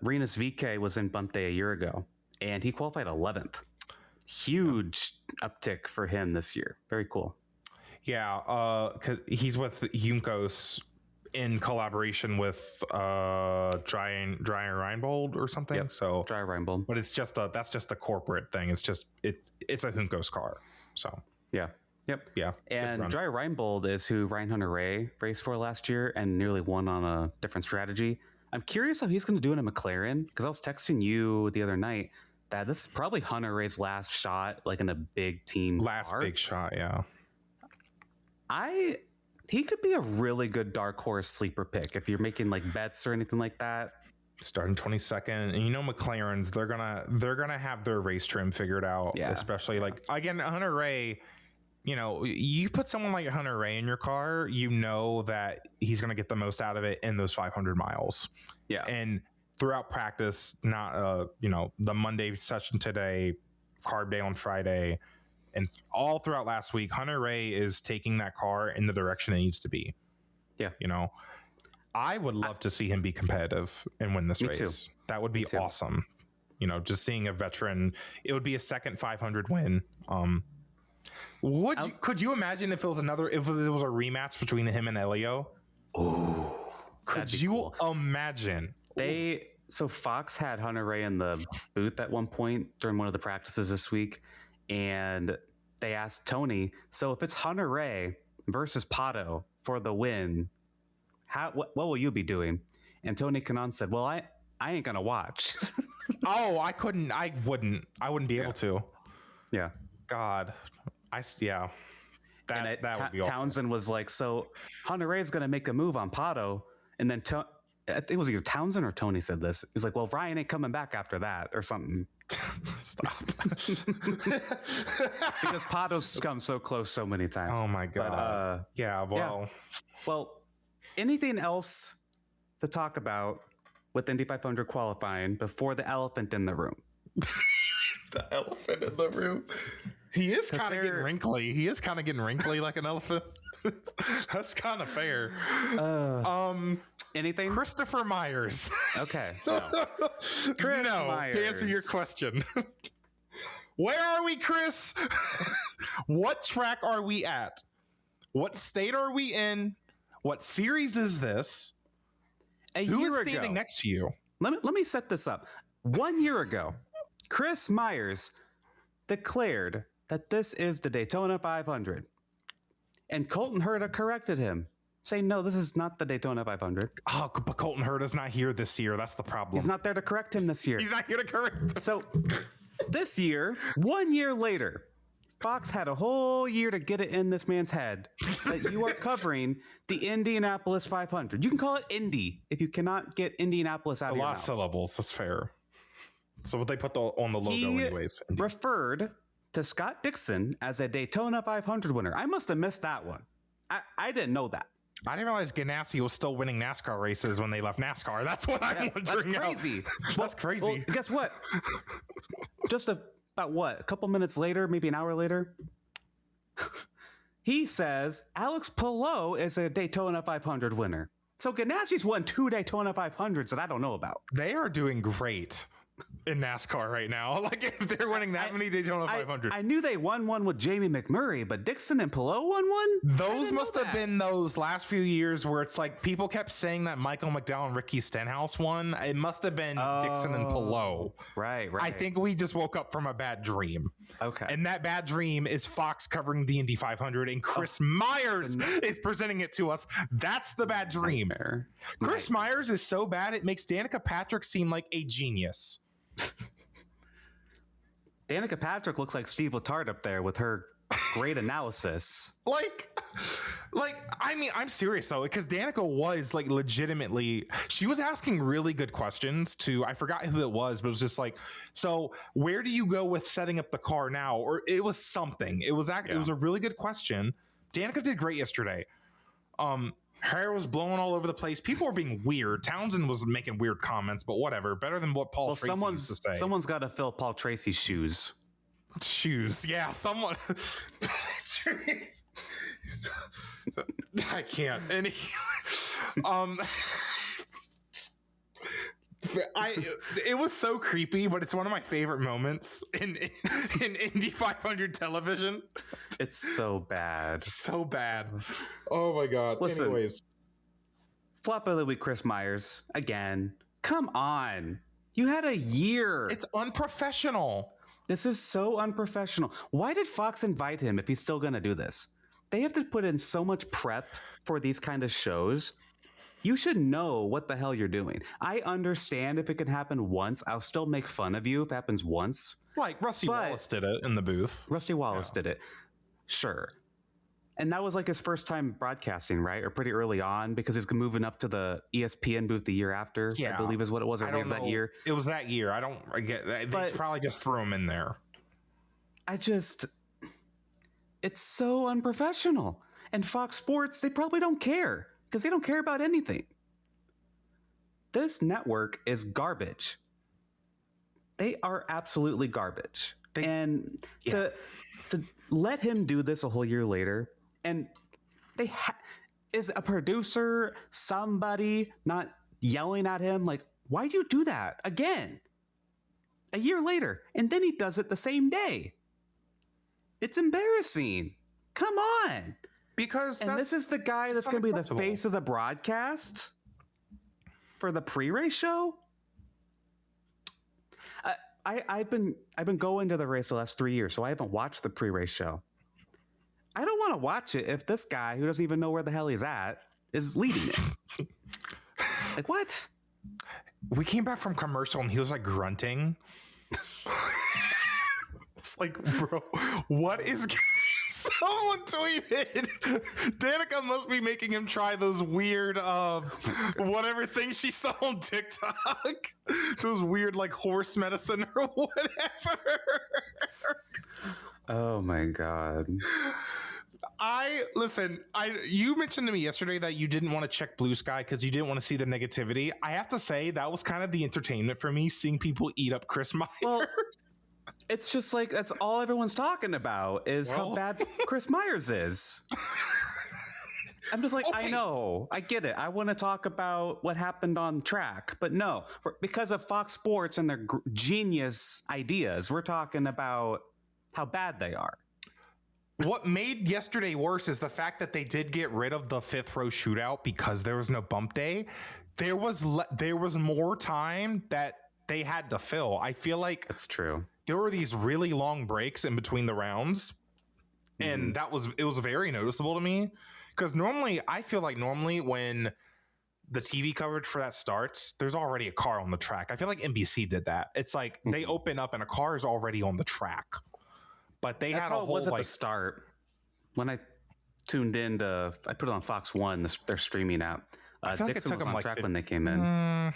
Rinus VeeKay was in bump day a year ago, and he qualified 11th. Huge uptick for him this year. Very cool. Yeah, because he's with Juncos in collaboration with Dreyer Reinbold or something. Yep. So Dreyer Reinbold, but it's just that's just a corporate thing. It's a Juncos car. So yeah. Yep. Yeah. And Dreyer Reinbold is who Ryan Hunter-Reay raced for last year and nearly won on a different strategy. I'm curious how he's going to do in a McLaren, because I was texting you the other night that this is probably Hunter-Reay's last shot, like in a big team. Big shot, yeah. He could be a really good dark horse sleeper pick if you're making like bets or anything like that. Starting 22nd, and McLarens, they're gonna have their race trim figured out. Yeah. Especially like again, Hunter-Reay. You put someone like Hunter-Reay in your car, that he's going to get the most out of it in those 500 miles. Yeah. And throughout practice, not, the Monday session today, carb day on Friday, and all throughout last week, Hunter-Reay is taking that car in the direction it needs to be. Yeah. I would love to see him be competitive and win this race. Too. That would be awesome. Just seeing a veteran, it would be a second 500 win. Could you imagine if it was a rematch between him and Elio? Oh, could you imagine? So Fox had Hunter-Reay in the booth at one point during one of the practices this week, and they asked Tony, so if it's Hunter-Reay versus Pato for the win, what will you be doing? And Tony Kanaan said, well, I ain't gonna watch. Oh, I wouldn't be able to. Yeah. God. That would be awful. Townsend was like, so Hunter-Reay's going to make a move on Pato. And then I think it was either Townsend or Tony said this. He was like, well, Ryan ain't coming back after that or something. Stop. Because Pato's come so close so many times. Oh, my God. Well, anything else to talk about with Indy 500 qualifying before the elephant in the room. The elephant in the room. He is kind of getting wrinkly. He is kind of getting wrinkly like an elephant. That's kind of fair. Anything? Christopher Myers. Okay. No. Chris Myers. To answer your question. Where are we, Chris? What track are we at? What state are we in? What series is this? Who is standing next to you? Let me set this up. 1 year ago, Chris Myers declared that this is the Daytona 500. And Colton Herta corrected him, saying, no, this is not the Daytona 500. Oh, but Colton Herta's not here this year. That's the problem. He's not there to correct him this year. He's not here to correct. So this year, 1 year later, Fox had a whole year to get it in this man's head that you are covering the Indianapolis 500. You can call it Indy if you cannot get Indianapolis out of your mouth. Syllables. That's fair. So what they put on the logo anyways. He referred to Scott Dixon as a Daytona 500 winner. I must have missed that one. I didn't know that. I didn't realize Ganassi was still winning NASCAR races when they left NASCAR. That's what I'm wondering. That's crazy. That's crazy. Well, guess what? Just about what? A couple minutes later, maybe an hour later, he says Alex Palou is a Daytona 500 winner. So Ganassi's won 2 Daytona 500s that I don't know about. They are doing great in NASCAR right now. Like if they're winning that many Daytona 500. I knew they won one with Jamie McMurray, but Dixon and Palou won one? Those must have been those last few years where it's like people kept saying that Michael McDowell and Ricky Stenhouse won. It must have been Dixon and Palou. Right. I think we just woke up from a bad dream. Okay. And that bad dream is Fox covering the Indy 500 and Chris Myers is presenting it to us. That's the bad dream. Chris Myers is so bad it makes Danica Patrick seem like a genius. Danica Patrick looks like Steve Letarte up there with her great analysis. Like, I mean, I'm serious though, because Danica was like legitimately, she was asking really good questions to, I forgot who it was, but it was just like, so where do you go with setting up the car now? Or it was something. It was it was a really good question. Danica did great yesterday. Hair was blowing all over the place. People were being weird. Townsend was making weird comments, but whatever. Better than what Paul Tracy used to say. Someone's got to fill Paul Tracy's shoes. Yeah, someone. I can't. And it was so creepy, but it's one of my favorite moments in Indy 500 television. It's so bad. So bad. Oh my God. Listen, anyways. Flop of the week, Chris Myers. Again. Come on. You had a year. It's unprofessional. This is so unprofessional. Why did Fox invite him if he's still going to do this? They have to put in so much prep for these kind of shows. You should know what the hell you're doing. I understand if it can happen once. I'll still make fun of you if it happens once. Like Rusty Wallace did it in the booth. Rusty Wallace did it. Sure. And that was like his first time broadcasting, right? Or pretty early on because he's moving up to the ESPN booth the year after. I believe is what it was, or later that year. It was that year. I get that. They probably just threw him in there. It's so unprofessional. And Fox Sports, they probably don't care. Because they don't care about anything. This network is garbage. They are absolutely garbage. To let him do this a whole year later, and is a producer, somebody not yelling at him like, why'd you do that again? A year later, and then he does it the same day. It's embarrassing. Come on. Because this is the guy that's going to be the face of the broadcast for the pre-race show. I've been going to the race the last 3 years, so I haven't watched the pre-race show. I don't want to watch it if this guy who doesn't even know where the hell he's at is leading it. Like what? We came back from commercial and he was like grunting. It's like, bro, what is? Someone tweeted Danica must be making him try those weird whatever things she saw on TikTok. Those weird like horse medicine or whatever. Oh my God. You mentioned to me yesterday that you didn't want to check Blue Sky because you didn't want to see the negativity. I have to say that was kind of the entertainment for me, seeing people eat up Chris Myers. Well, it's just like that's all everyone's talking about is how bad Chris Myers is. I'm just like, okay. I know, I get it. I want to talk about what happened on track, but no, because of Fox Sports and their genius ideas, we're talking about how bad they are. What made yesterday worse is the fact that they did get rid of the fifth row shootout because there was no bump day. There was more time that they had to fill. I feel like that's true. There were these really long breaks in between the rounds, and it was very noticeable to me. Because I feel like normally when the TV coverage for that starts, there's already a car on the track. I feel like NBC did that. It's like they open up and a car is already on the track. But they had a whole at the start. When I tuned in I put it on Fox One, their streaming app. Dixon was on track when they came in.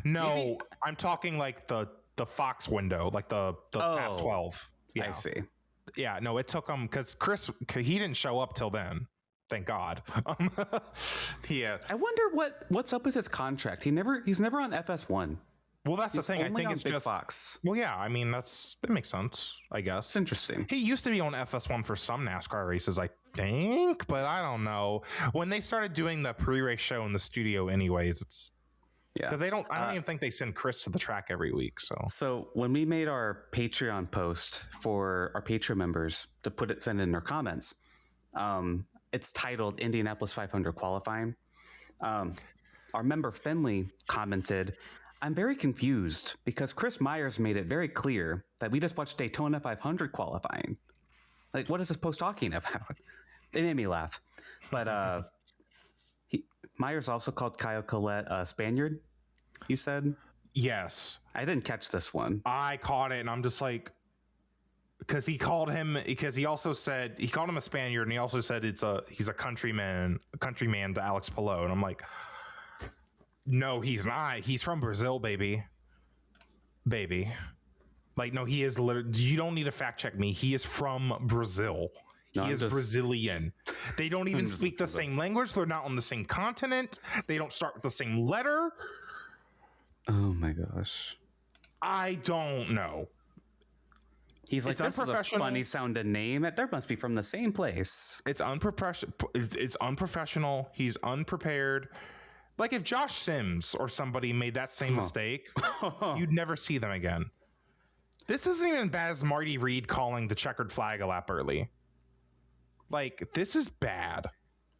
No, I'm talking like the Fox window, like the past 12. Yeah. I see. Yeah, no, it took him because he didn't show up till then. Thank God. Yeah. I wonder what's up with his contract. He's never on FS1. Well, that's the thing. I think it's just Fox. Well, yeah. I mean, that makes sense. I guess it's interesting. He used to be on FS1 for some NASCAR races, I think, but I don't know. When they started doing the pre-race show in the studio, anyways, it's because I don't even think they send Chris to the track every week. So when we made our Patreon post for our Patreon members to send in their comments, it's titled Indianapolis 500 qualifying. Our member Finley commented, I'm very confused because Chris Myers made it very clear that we just watched Daytona 500 qualifying. Like, what is this post talking about? It made me laugh. But Myers also called Kyle Collette a Spaniard, you said? Yes. I didn't catch this one. I caught it, and I'm just like, because he called him a Spaniard, and he also said he's a countryman to Alex Palou, and I'm like, no, he's not. He's from Brazil, baby. Like, no, he is literally. You don't need to fact check me. He is from Brazil. He is Brazilian. They don't even speak the same language. They're not on the same continent. They don't start with the same letter. Oh my gosh. I don't know. He's like, this is a funny sounding name. There must be from the same place. It's unprofessional. He's unprepared. Like if Josh Sims or somebody made that same mistake, you'd never see them again. This isn't even as bad as Marty Reed calling the checkered flag a lap early. Like, this is bad.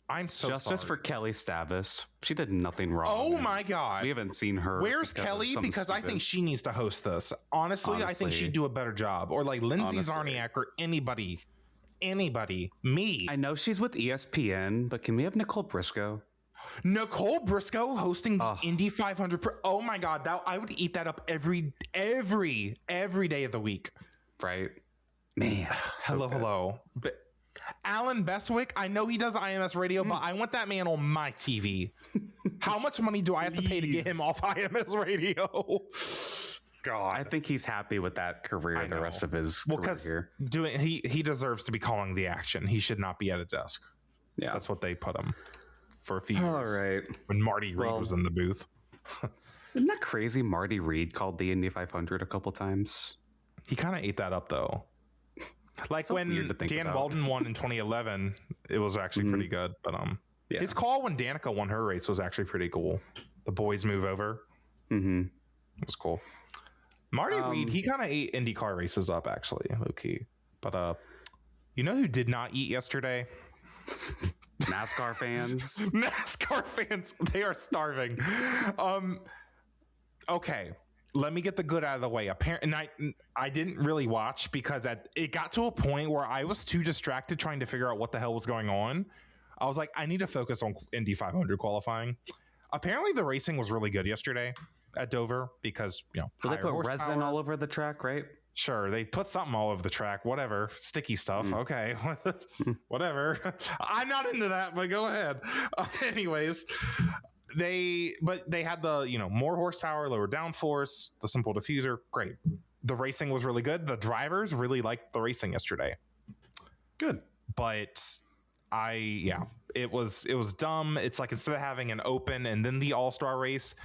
I'm so Justice sorry. for Kelly Stavist. She did nothing wrong. Oh my God. We haven't seen her. Where's Kelly? Because I think she needs to host this. Honestly, I think she'd do a better job. Or like Lindsay Zarniak or anybody. Me. I know she's with ESPN, but can we have Nicole Briscoe? Nicole Briscoe hosting the Indy 500. Oh my God. I would eat that up every day of the week. Right. Man. Hello. But Alan Bestwick, I know he does IMS radio, but I want that man on my TV. How much money do I have to pay to get him off IMS radio? God, I think he's happy with that career. The rest of his career here. He deserves to be calling the action. He should not be at a desk. Yeah, that's what they put him for a few years. All right, when Marty Reed was in the booth. Isn't that crazy? Marty Reed called the Indy 500 a couple times. He kind of ate that up though. Like so when Dan Walden won in 2011, it was actually pretty good. But his call when Danica won her race was actually pretty cool. The boys move over. It was cool. Marty Reed, he kind of ate IndyCar races up actually, low key. But you know who did not eat yesterday? NASCAR fans. NASCAR fans, they are starving. Okay. Let me get the good out of the way. Apparently, I didn't really watch because it got to a point where I was too distracted trying to figure out what the hell was going on. I was like, I need to focus on Indy 500 qualifying. Apparently, the racing was really good yesterday at Dover because, you know, they put resin all over the track, right? Sure, they put something all over the track. Whatever, sticky stuff. Okay, whatever. I'm not into that, but go ahead. Anyways. They had the, you know, more horsepower, lower downforce, the simple diffuser. Great. The racing was really good. The drivers really liked the racing yesterday. Good. But it was dumb. It's like instead of having an open and then the all-star race,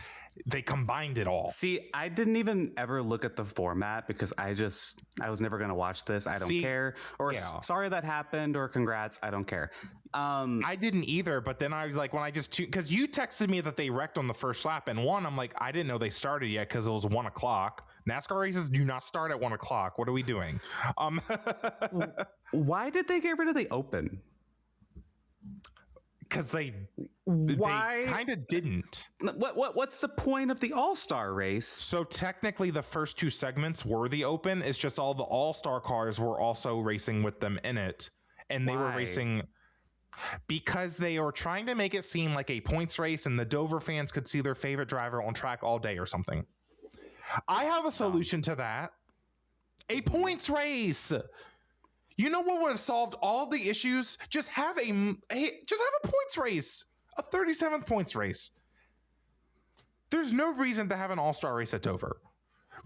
they combined it all. See, I didn't even ever look at the format because I was never going to watch this. I don't care. Or sorry that happened, or congrats. I don't care. I didn't either. But then I was like, when I just because you texted me that they wrecked on the first lap, and I'm like, I didn't know they started yet because it was 1 o'clock. NASCAR races do not start at 1 o'clock. What are we doing? Why did they get rid of the open? Because they kind of didn't. What's the point of the all-star race? So technically the first 2 segments were the open. It's just all the all-star cars were also racing with them in it. And they were racing because they were trying to make it seem like a points race and the Dover fans could see their favorite driver on track all day or something. I have a solution to that. A points race. You know what would have solved all the issues? Just have a points race, a 37th points race. There's no reason to have an all-star race at Dover.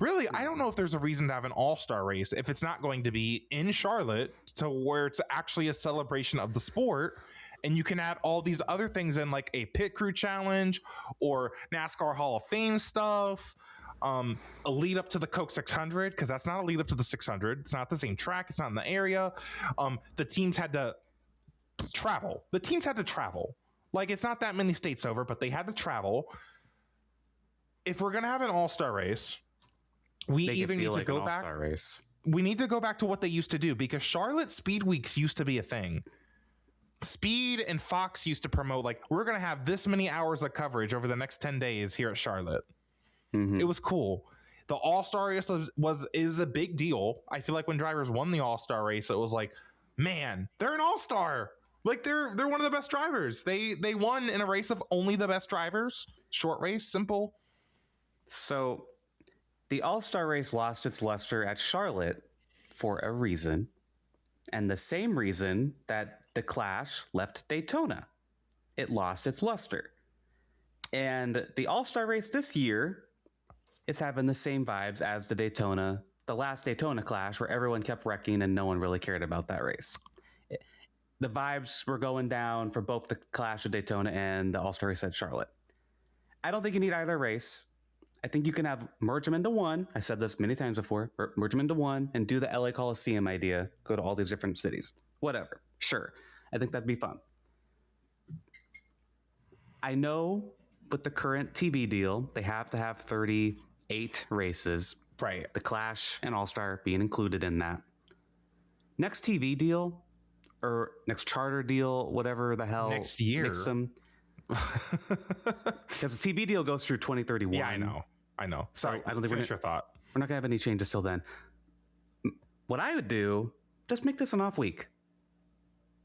Really, I don't know if there's a reason to have an all-star race if it's not going to be in Charlotte, to where it's actually a celebration of the sport, and you can add all these other things in, like a pit crew challenge or NASCAR Hall of Fame stuff. A lead up to the Coke 600, because that's not a lead up to the 600. It's not the same track. It's not in the area. The teams had to travel. Like, it's not that many states over, but they had to travel. If we're going to have an all-star race, we either need to go back. We need to go back to what they used to do, because Charlotte Speed Weeks used to be a thing. Speed and Fox used to promote, like, we're going to have this many hours of coverage over the next 10 days here at Charlotte. Mm-hmm. It was cool. The all-star race is a big deal. I feel like when drivers won the all-star race, it was like, man, they're an all-star. Like, they're one of the best drivers. They won in a race of only the best drivers. Short race, simple. So the all-star race lost its luster at Charlotte for a reason, and the same reason that the Clash left Daytona. It lost its luster. And the all-star race this year is having the same vibes as the last Daytona Clash, where everyone kept wrecking and no one really cared about that race. The vibes were going down for both the Clash at Daytona and the All-Star race at Charlotte. I don't think you need either race. I think you can merge them into one. I said this many times before. Merge them into one and do the LA Coliseum idea. Go to all these different cities. Whatever. Sure. I think that'd be fun. I know with the current TV deal, they have to have 38 races. Right. The Clash and All-Star being included in that. Next TV deal, or next charter deal, whatever the hell. Next year. Mix them. Because the TV deal goes through 2031. Yeah, I know. Sorry, I don't think finish your thought. We're not going to have any changes till then. What I would do, just make this an off week.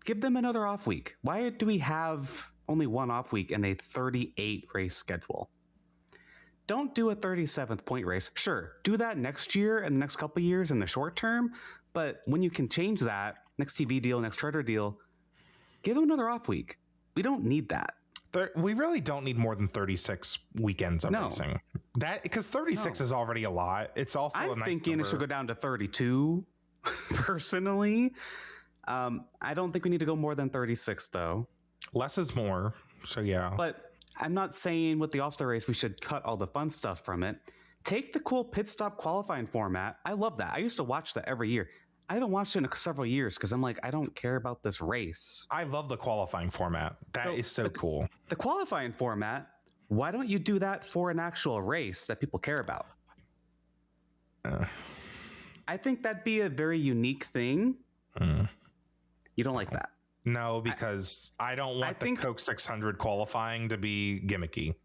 Give them another off week. Why do we have only one off week in a 38 race schedule? Don't do a 37th point race. Sure, do that next year and the next couple of years in the short term. But when you can change that, next TV deal, next charter deal, give them another off week. We don't need that. We really don't need more than 36 weekends of racing. Because 36 is already a lot. It's also a nice thinking number. It should go down to 32, personally. I don't think we need to go more than 36, though. Less is more, so yeah. But I'm not saying with the All-Star race we should cut all the fun stuff from it. Take the cool pit stop qualifying format. I love that. I used to watch that every year. I haven't watched it in several years because I'm like, I don't care about this race. I love the qualifying format. That is so cool. The qualifying format, why don't you do that for an actual race that people care about? I think that'd be a very unique thing. You don't like that? No, because I don't want the Coke 600 qualifying to be gimmicky.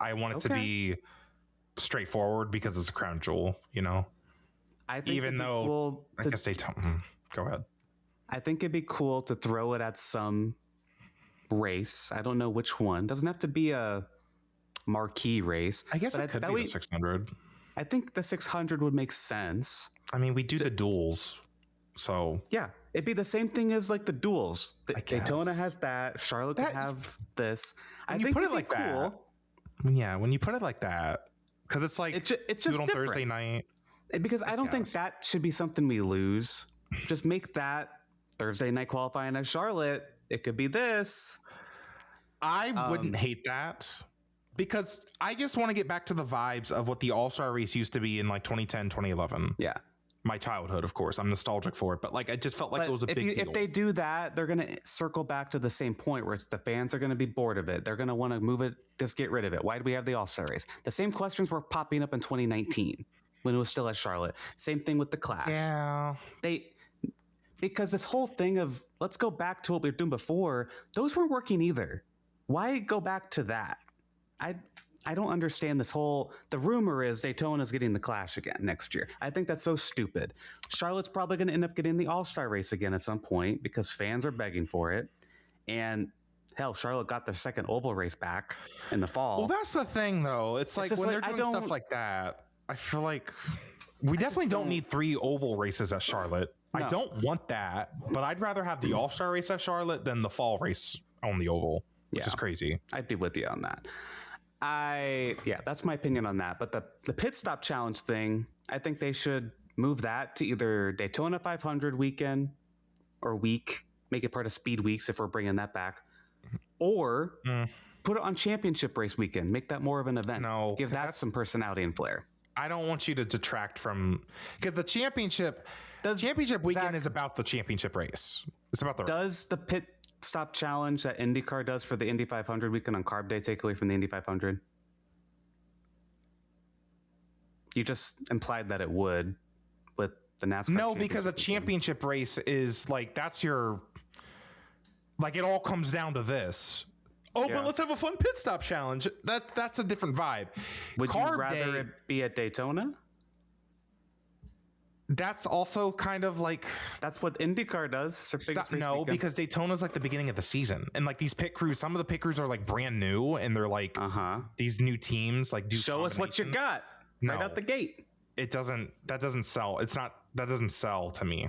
I want it to be straightforward because it's a crown jewel, you know? I think even though cool I guess they don't. Go ahead. I think it'd be cool to throw it at some race. I don't know which one. Doesn't have to be a marquee race. I guess it could be the 600. I think the 600 would make sense. I mean, we do the duels, so yeah, it'd be the same thing as like the duels. Daytona has that. Charlotte could have this. I think put it like that. Yeah, when you put it like that, because it's like it's just on Thursday night. Because I don't think that should be something we lose. Just make that Thursday night qualifying at Charlotte it could be this. I wouldn't hate that because I just want to get back to the vibes of what the All-Star race used to be in like 2010, 2011. Yeah. My childhood, of course. I'm nostalgic for it, but like I just felt like it was a big deal. If they do that, they're going to circle back to the same point where it's the fans are going to be bored of it. They're going to want to move it, just get rid of it. Why do we have the All-Star race? The same questions were popping up in 2019 when it was still at Charlotte. Same thing with the Clash. Yeah. Because this whole thing of let's go back to what we were doing before, those weren't working either. Why go back to that? I don't understand this whole. The rumor is Daytona's getting the Clash again next year. I think that's so stupid. Charlotte's probably going to end up getting the All-Star race again at some point because fans are begging for it. And hell, Charlotte got their second oval race back in the fall. Well, that's the thing, though. It's like when they're doing stuff like that, I feel like we definitely don't need 3 oval races at Charlotte. No. I don't want that, but I'd rather have the All-Star race at Charlotte than the fall race on the oval, which is crazy. I'd be with you on that. That's my opinion on that. But the pit stop challenge thing, I think they should move that to either Daytona 500 weekend or week, make it part of Speed Weeks if we're bringing that back, or put it on Championship Race weekend, make that more of an event. No, give that some personality and flair. I don't want you to detract from because the championship weekend is about the championship race. It's about the does the pit stop challenge that IndyCar does for the Indy 500 weekend on Carb Day take away from the Indy 500? You just implied that it would with the NASCAR. No, because a championship race is like that's your like it all comes down to this. Oh, but let's have a fun pit stop challenge. That's a different vibe. Would you rather it be at Daytona? That's also kind of like that's what IndyCar does. No, because Daytona's like the beginning of the season, and like these pit crews, some of the pit crews are like brand new, and they're like these new teams. Like, show us what you got right out the gate. It doesn't. That doesn't sell. It's not. That doesn't sell to me.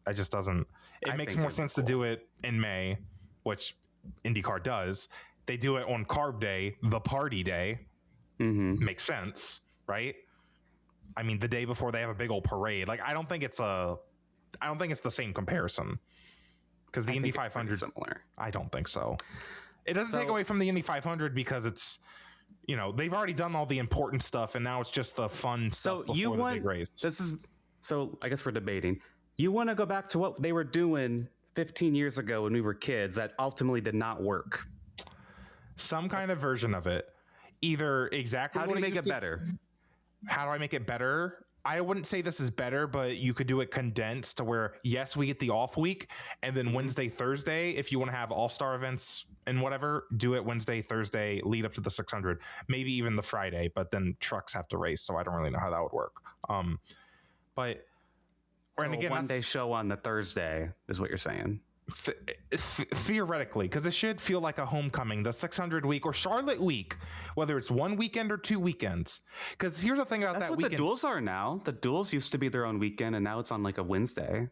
It just doesn't. It makes more sense to do it in May, which IndyCar does. They do it on Carb Day, the party day. Makes sense, right? I mean, the day before they have a big old parade. Like, I don't think it's the same comparison because the Indy 500 similar. I don't think so. It doesn't take away from the Indy 500 because it's, they've already done all the important stuff and now it's just the fun stuff before the big race. So I guess we're debating. You want to go back to what they were doing 15 years ago when we were kids that ultimately did not work. Some kind of version of it. Either exactly. How do you make it better? How do I make it better? I wouldn't say this is better, but you could do it condensed to where, yes, we get the off week and then Wednesday, Thursday, if you want to have all-star events and whatever, do it Wednesday, Thursday, lead up to the 600, maybe even the Friday, but then trucks have to race. So I don't really know how that would work. But and again, one day show on the Thursday is what you're saying. Theoretically, because it should feel like a homecoming, the 600 week or Charlotte week, whether it's one weekend or 2 weekends. Because here's the thing about that weekend. The duels are now. The duels used to be their own weekend, and now it's on like a Wednesday,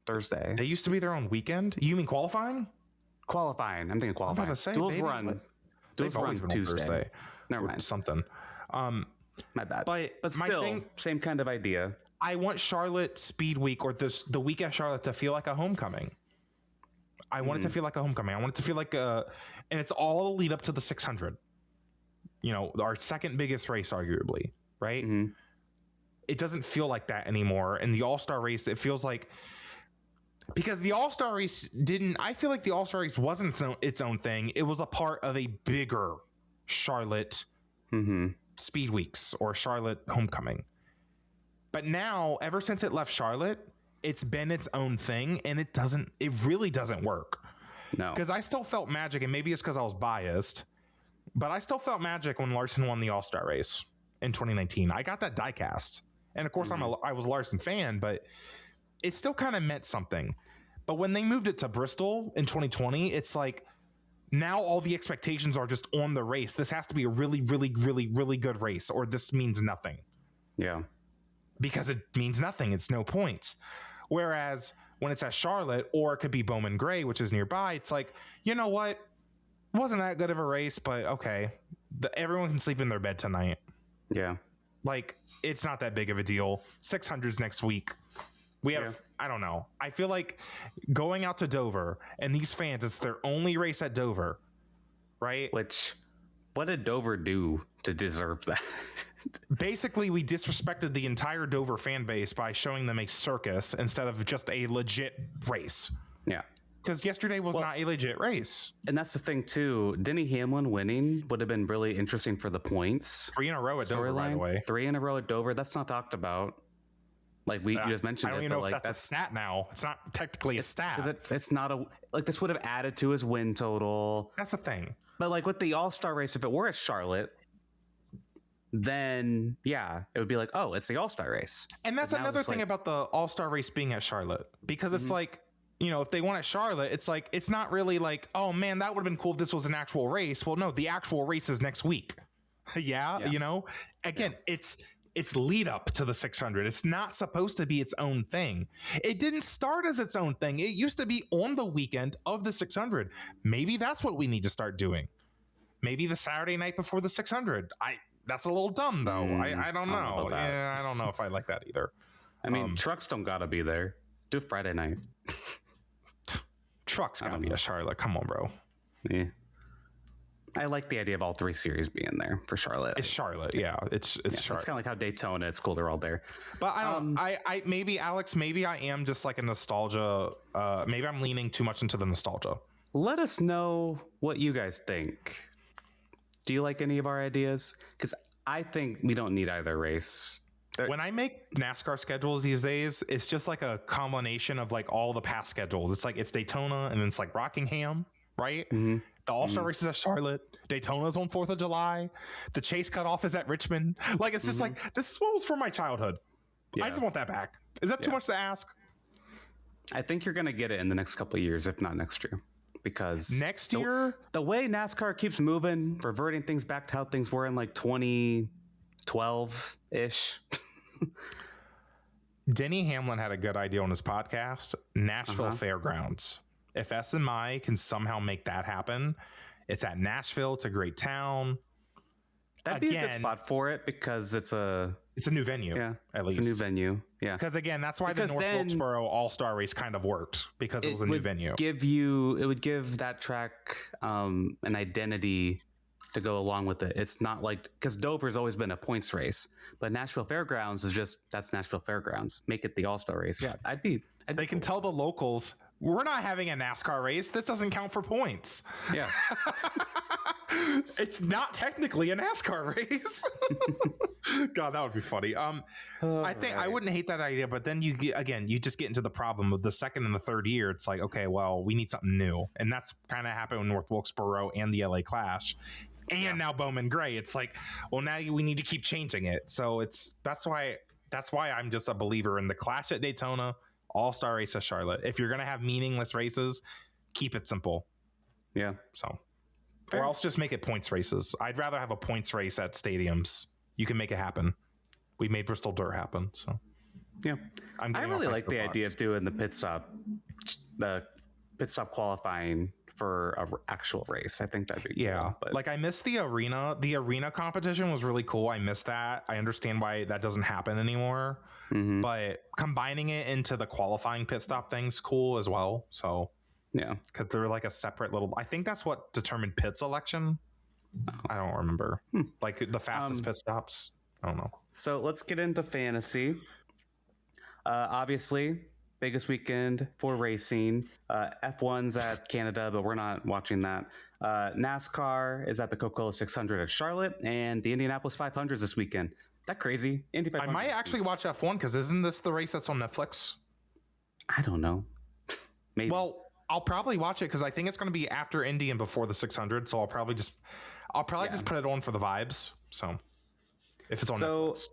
Thursday. They used to be their own weekend. You mean qualifying? Qualifying. I'm thinking qualifying. I'm about to say, duels run. Duels run Tuesday. Thursday. Never mind. Something. My bad. But still, same kind of idea. I want Charlotte Speed Week or the week at Charlotte to feel like a homecoming. I want it to feel like a homecoming. I want it to feel like and it's all lead up to the 600. Our second biggest race, arguably, right? It doesn't feel like that anymore. And the All-Star race, it feels like because the All-Star race I feel like the All-Star race wasn't its own thing. It was a part of a bigger Charlotte Speed Weeks or Charlotte Homecoming. But now, ever since it left Charlotte, it's been its own thing, and it really doesn't work. No. Because I still felt magic, and maybe it's because I was biased, but I still felt magic when Larson won the All-Star race in 2019. I got that diecast. And of course, I was a Larson fan, but it still kind of meant something. But when they moved it to Bristol in 2020, it's like now all the expectations are just on the race. This has to be a really, really, really, really good race, or this means nothing. Yeah. Because it means nothing. It's no points. Whereas when it's at Charlotte, or it could be Bowman Gray, which is nearby, it's like, you know what? Wasn't that good of a race, but okay. Everyone can sleep in their bed tonight. Yeah. Like, it's not that big of a deal. 600s next week. We have, I don't know. I feel like going out to Dover and these fans, it's their only race at Dover, right? Which, what did Dover do to deserve that? Basically, we disrespected the entire Dover fan base by showing them a circus instead of just a legit race. Yeah. Because yesterday was not a legit race. And that's the thing, too. Denny Hamlin winning would have been really interesting for the points. 3 in a row at Dover, by the way. 3 in a row at Dover. That's not talked about. Like you just mentioned, I don't even know if that's a stat now. It's not technically a stat. It's not a like this would have added to his win total. That's the thing. But like with the All-Star race, if it were at Charlotte, then yeah, it would be like, oh, it's the All-Star race. And that's another thing about the All-Star race being at Charlotte, because it's like, you know, if they won at Charlotte, it's like, it's not really like, oh man, that would have been cool if this was an actual race. Well, no, the actual race is next week. yeah, you know, again, it's lead up to the 600. It's not supposed to be its own thing. It didn't start as its own thing. It used to be on the weekend of the 600. Maybe that's what we need to start doing. Maybe the Saturday night before the 600. That's a little dumb though. I don't know. I don't know if I like that either. I mean, trucks don't gotta be there. Do Friday night. Trucks gotta be a Charlotte. Come on, bro. Yeah. I like the idea of all 3 series being there for Charlotte. It's Charlotte, yeah. It's Charlotte. It's kind of like how Daytona. It's cool. They're all there. But I don't. I maybe Alex. Maybe I am just like a nostalgia. Maybe I'm leaning too much into the nostalgia. Let us know what you guys think. Do you like any of our ideas? Because I think we don't need either race. When I make NASCAR schedules these days, it's just like a combination of like all the past schedules. It's like it's Daytona and then it's like Rockingham, right? Mm-hmm. The All-Star race is at Charlotte. Daytona's on 4th of July. The Chase cutoff is at Richmond. Like, it's just like, this is what was from my childhood. Yeah. I just want that back. Is that too much to ask? I think you're going to get it in the next couple of years, if not next year. Because next year, the way NASCAR keeps moving, reverting things back to how things were in like 2012-ish. Denny Hamlin had a good idea on his podcast, Nashville Fairgrounds. If SMI can somehow make that happen, it's at Nashville. It's a great town. That'd be a good spot for it because it's a new venue. Yeah, at least it's a new venue. Yeah, because again, that's why the North Wilkesboro All-Star race kind of worked because it was a new venue. It would give that track an identity to go along with it. It's not like because Dover's always been a points race, but Nashville Fairgrounds is that's Nashville Fairgrounds. Make it the All-Star race. Yeah, they can tell the locals we're not having a NASCAR race. This doesn't count for points. Yeah. It's not technically a NASCAR race. God, that would be funny. I think I wouldn't hate that idea, but then you just get into the problem of the second and the third year. It's like, okay, well, we need something new. And that's kind of happened with North Wilkesboro and the LA Clash. And now Bowman Gray. It's like, well, now we need to keep changing it. So that's why I'm just a believer in the Clash at Daytona, All-Star race at Charlotte. If you're going to have meaningless races, keep it simple. Yeah. So, or else just make it points races. I'd rather have a points race at stadiums. You can make it happen. We made Bristol Dirt happen. So, yeah, I really like the idea of doing the pit stop qualifying for an actual race. I think that'd be cool, but like I missed the arena. The arena competition was really cool. I missed that. I understand why that doesn't happen anymore. Mm-hmm. But combining it into the qualifying pit stop thing's cool as well. So yeah, because they're like a separate little. I think that's what determined pit selection. I don't remember. Like the fastest pit stops. I don't know. So let's get into fantasy. Obviously, biggest weekend for racing. F1's at Canada, but we're not watching that. NASCAR is at the Coca-Cola 600 at Charlotte, and the Indianapolis 500 this weekend. Is that crazy? Indy 500. I might actually watch F1 because isn't this the race that's on Netflix? I don't know. Maybe. Well, I'll probably watch it because I think it's going to be after Indy and before the 600. So I'll probably just put it on for the vibes. So if it's on Netflix.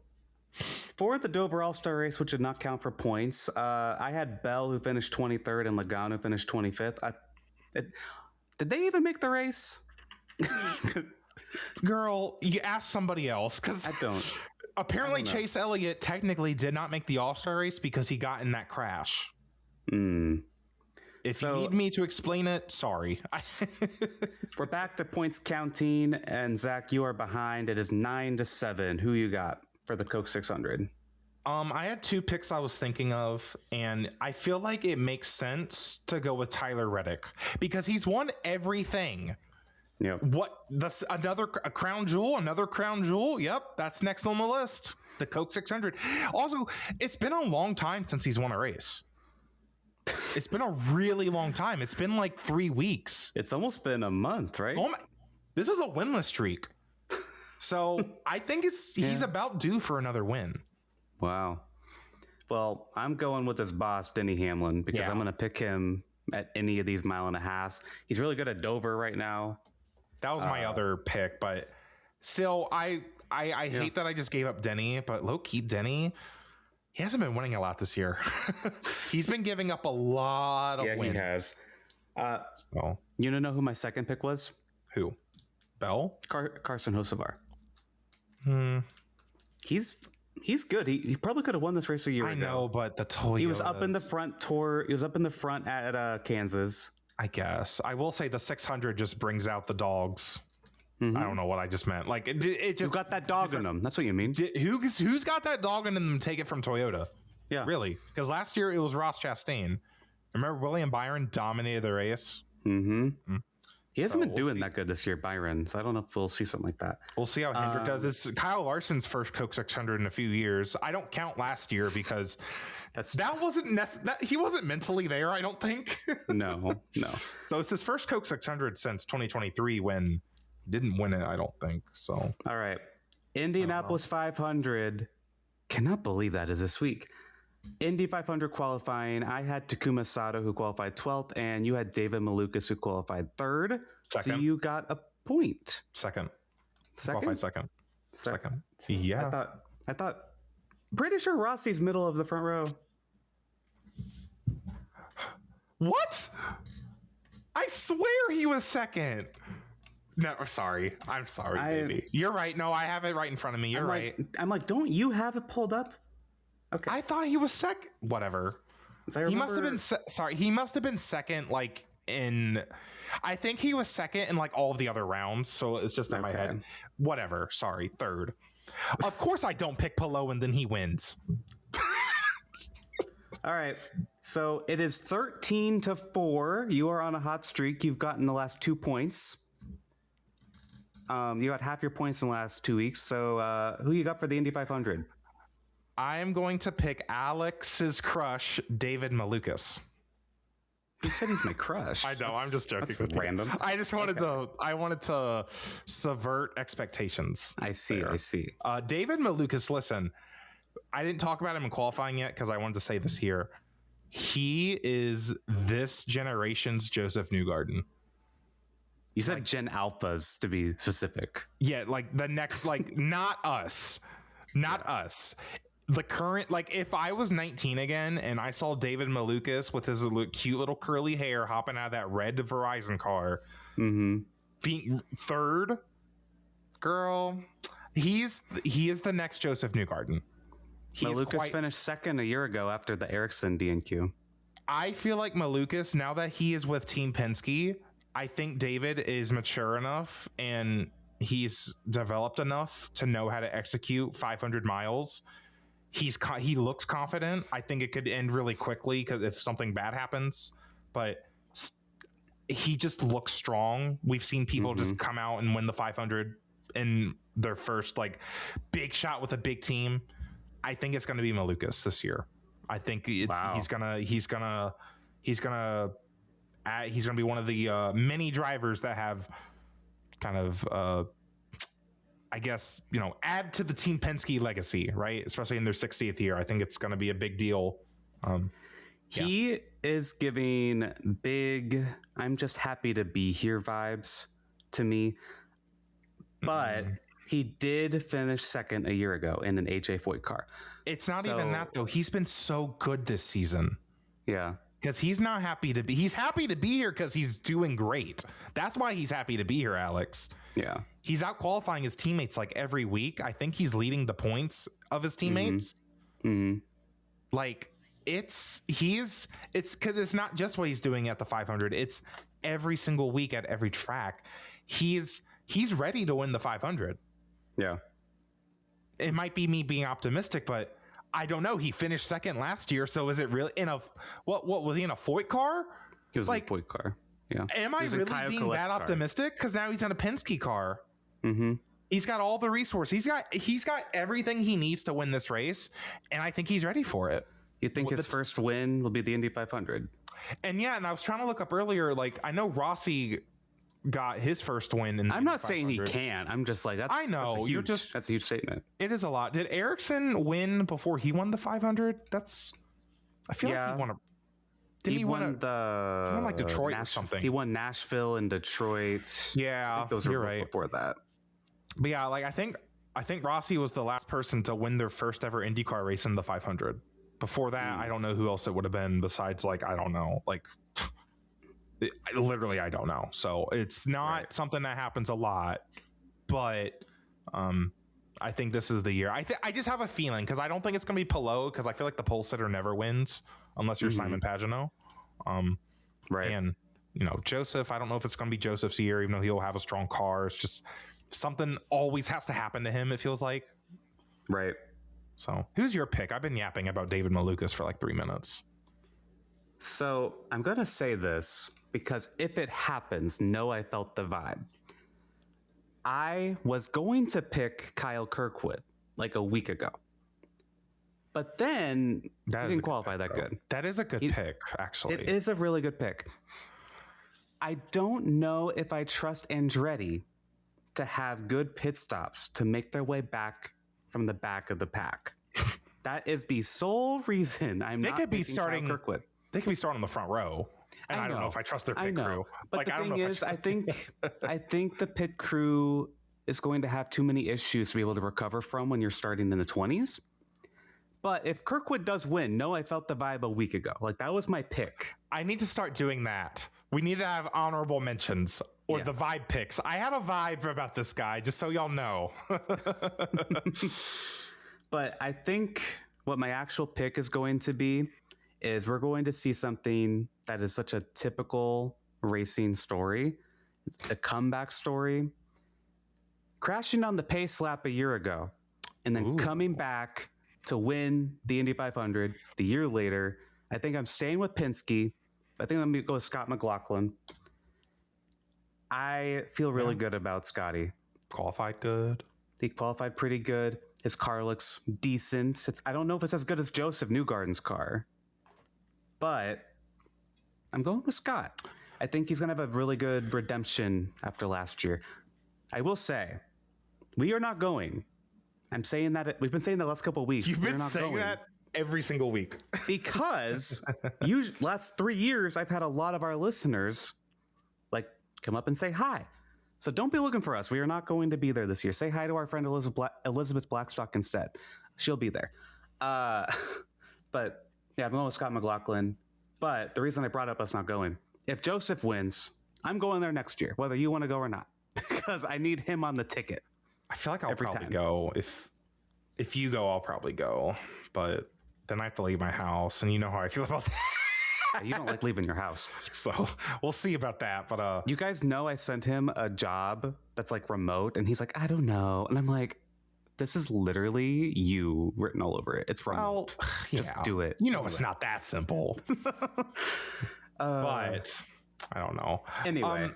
For the Dover All-Star race, which did not count for points, I had Bell, who finished 23rd, and Logano, who finished 25th. Did they even make the race? Girl, you ask somebody else because I don't. Apparently, Chase Elliott technically did not make the All-Star race because he got in that crash. If you need me to explain it, sorry. We're back to points counting, and Zach, you are behind. It is 9-7. Who you got for the Coke 600? I had two picks I was thinking of, and I feel like it makes sense to go with Tyler Reddick because he's won everything. Yep. What this another a crown jewel, another crown jewel? Yep, that's next on the list. The Coke 600. Also, it's been a long time since he's won a race. It's been a really long time. It's been like 3 weeks. It's almost been a month, right? Oh my, this is a winless streak. So I think he's about due for another win. Wow. Well, I'm going with his boss, Denny Hamlin, because I'm going to pick him at any of these mile and a halves. He's really good at Dover right now. That was my other pick, but still, I hate that I just gave up Denny, but low-key Denny, he hasn't been winning a lot this year. He's been giving up a lot of wins. Yeah, he has. So, You know who my second pick was? who? Bell? Carson Hocevar. He's good. He probably could have won this race a year ago. I know, but the Toyotas. He was up in the front tour. He was up in the front at Kansas. I guess. I will say the 600 just brings out the dogs. I don't know what I just meant. Like it just You've got that dog in them. That's what you mean. Who's got that dog in them? Take it from Toyota. Yeah, Really? Because last year it was Ross Chastain. Remember William Byron dominated the race? He hasn't been doing that good this year, Byron. So I don't know if we'll see something like that. We'll see how Hendrick does. This is Kyle Larson's first Coke 600 in a few years. I don't count last year because he wasn't mentally there, I don't think. No. So it's his first Coke 600 since 2023 when he didn't win it, I don't think. So All right. Indianapolis 500. Cannot believe that is this week. Indy 500 qualifying. I had Takuma Sato, who qualified 12th, and you had David Malukas, who qualified 3rd. Second. So you got a point. Second. Second? Second. Yeah. I thought pretty sure Rossi's middle of the front row. What? I swear he was second. No, sorry. I'm sorry, baby. You're right. No, I have it right in front of me. You're right. I'm like, don't you have it pulled up? Okay. I thought he was second. Whatever. He must have been sorry. He must have been second. Like I think he was second in like all of the other rounds. So it's just in my head. Whatever. Sorry. Third. Of course, I don't pick Palou and then he wins. All right. So it is 13-4. You are on a hot streak. You've gotten the last 2 points. You got half your points in the last 2 weeks. So who you got for the Indy 500? I am going to pick Alex's crush, David Malukas. You said he's my crush. I know. I'm just joking. That's random. I just wanted to subvert expectations. I see. David Malukas, listen, I didn't talk about him in qualifying yet because I wanted to say this here. He is this generation's Joseph Newgarden. You said Gen Alphas to be specific. Yeah, like the next, like not us. The current, like if I was 19 again and I saw David Malukas with his cute little curly hair hopping out of that red Verizon car, being third, girl, he is the next Joseph Newgarden. Malukas finished second a year ago after the Ericsson DNQ. I feel like Malukas, now that he is with Team Penske, I think David is mature enough and he's developed enough to know how to execute 500 miles. He looks confident. I think it could end really quickly because if something bad happens, but he just looks strong. We've seen people just come out and win the 500 in their first like big shot with a big team. I think it's going to be Malukas this year. I think he's gonna be one of the many drivers that have kind of I guess, add to the Team Penske legacy, right? Especially in their 60th year. I think it's going to be a big deal. He is giving big, I'm just happy to be here vibes to me. But he did finish second a year ago in an AJ Foyt car. It's not even that, though. He's been so good this season. Yeah. Because he's happy to be here because he's doing great. That's why he's happy to be here, Alex. Yeah. He's out qualifying his teammates like every week. I think he's leading the points of his teammates. Like it's because it's not just what he's doing at the 500. It's every single week at every track. He's ready to win the 500. Yeah. It might be me being optimistic, but I don't know. He finished second last year, so is it really in a what was he in a Foyt car? He was in a Foyt car. Yeah. Am I really being that optimistic? Because now he's in a Penske car. Mm-hmm. He's got all the resources. He's got everything he needs to win this race, and I think he's ready for it. You think his first win will be the Indy 500? And yeah, and I was trying to look up earlier. Like, I know Rossi got his first win in the I'm not saying he can. I'm just like, that's, I know that's a huge statement. It is a lot. Did Ericsson win before he won the 500? I feel like he won He won like Detroit or something. He won Nashville and Detroit. Yeah, those were right before that. But yeah, like I think Rossi was the last person to win their first ever IndyCar race in the 500. Before that, I don't know who else it would have been besides, like, I don't know, like literally I don't know. So it's not something that happens a lot, but I think this is the year. I just have a feeling, because I don't think it's going to be Palou, because I feel like the pole sitter never wins unless you're Simon Pagenaud. Right. And, Joseph, I don't know if it's going to be Joseph's year, even though he'll have a strong car. It's just something always has to happen to him, it feels like. Right. So who's your pick? I've been yapping about David Malukas for like 3 minutes. So I'm going to say this because if it happens, no, I felt the vibe. I was going to pick Kyle Kirkwood like a week ago, but then he didn't qualify that good. That is a good pick, actually. It is a really good pick. I don't know if I trust Andretti to have good pit stops to make their way back from the back of the pack. That is the sole reason I'm not picking Kyle Kirkwood. They could be starting on the front row. And I don't know if I trust their pit crew. But the thing is, I think the pit crew is going to have too many issues to be able to recover from when you're starting in the 20s. But if Kirkwood does win, no, I felt the vibe a week ago. Like, that was my pick. I need to start doing that. We need to have honorable mentions or the vibe picks. I had a vibe about this guy, just so y'all know. But I think what my actual pick is going to be is we're going to see something that is such a typical racing story. It's a comeback story. Crashing on the pace lap a year ago and then coming back to win the Indy 500 the year later. I think I'm staying with Penske. I think I'm going to go with Scott McLaughlin. I feel really good about Scotty. Qualified good. He qualified pretty good. His car looks decent. I don't know if it's as good as Joseph Newgarden's car, but I'm going with Scott. I think he's going to have a really good redemption after last year. I will say, we are not going. I'm saying that we've been saying that the last couple of weeks. You've been saying that every single week. Because last 3 years, I've had a lot of our listeners like come up and say hi. So don't be looking for us. We are not going to be there this year. Say hi to our friend Elizabeth Blackstock instead. She'll be there. But yeah, I'm going with Scott McLaughlin. But the reason I brought up us not going, if Joseph wins, I'm going there next year, whether you want to go or not, because I need him on the ticket. I feel like I'll probably go. If you go, I'll probably go. But then I have to leave my house, and you know how I feel about that. You don't like leaving your house. So we'll see about that. But you guys know I sent him a job that's like remote, and he's like, I don't know. And I'm like, this is literally you written all over it. It's remote. Just do it. You know, it's not that simple. But I don't know. Anyway,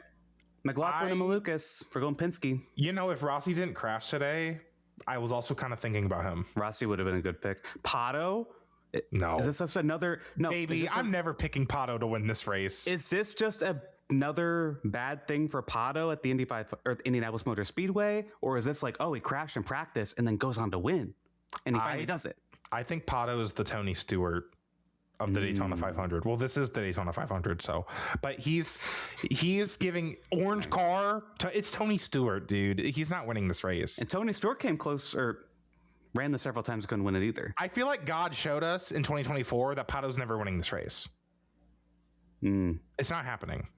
McLaughlin and Malukas for going Penske. You know, if Rossi didn't crash today, I was also kind of thinking about him. Rossi would have been a good pick. Pato? No. Is this just another... No, baby, I'm never picking Pato to win this race. Is this just another bad thing for Pato at the Indianapolis Motor Speedway? Or is this like, oh, he crashed in practice and then goes on to win? And he finally does it. I think Pato is the Tony Stewart of the Daytona 500. Well, this is the Daytona 500, so... But he's giving orange car to... It's Tony Stewart, dude. He's not winning this race. And Tony Stewart came close, or ran this several times, couldn't win it either. I feel like God showed us in 2024 that Pato's never winning this race. It's not happening.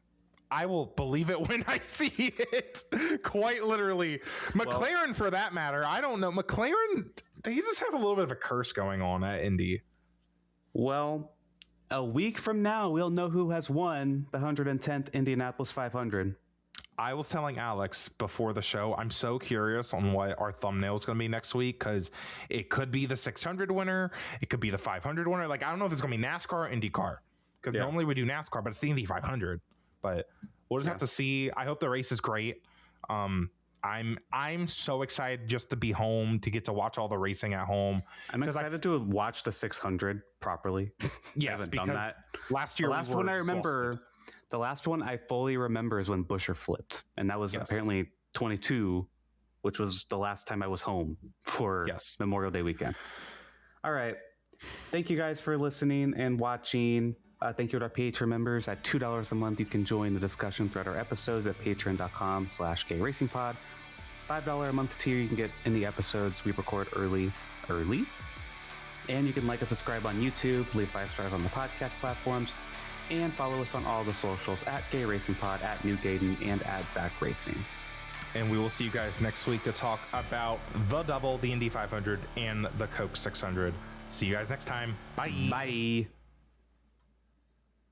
I will believe it when I see it. Quite literally. McLaren, for that matter, I don't know. McLaren, they just have a little bit of a curse going on at Indy. Well, a week from now, we'll know who has won the 110th Indianapolis 500. I was telling Alex before the show, I'm so curious on what our thumbnail is going to be next week, because it could be the 600 winner. It could be the 500 winner. Like, I don't know if it's going to be NASCAR or IndyCar, because normally we do NASCAR, but it's the Indy 500. But we'll just have to see. I hope the race is great. I'm so excited just to be home, to get to watch all the racing at home. I'm excited to watch the 600 properly. Yes, because done that. Last year, the last one I remember, the last one I fully remember is when Busher flipped, and that was apparently 22, which was the last time I was home for Memorial Day weekend. All right. Thank you guys for listening and watching. Thank you to our Patreon members. At $2 a month, you can join the discussion throughout our episodes at patreon.com/gayracingpod. $5 a month tier, you can get any episodes we record early. And you can like and subscribe on YouTube, leave 5 stars on the podcast platforms, and follow us on all the socials at Gay Racing Pod, at New Gaiden, and at Zack Racing. And we will see you guys next week to talk about the double, the Indy 500, and the Coke 600. See you guys next time. Bye. Bye.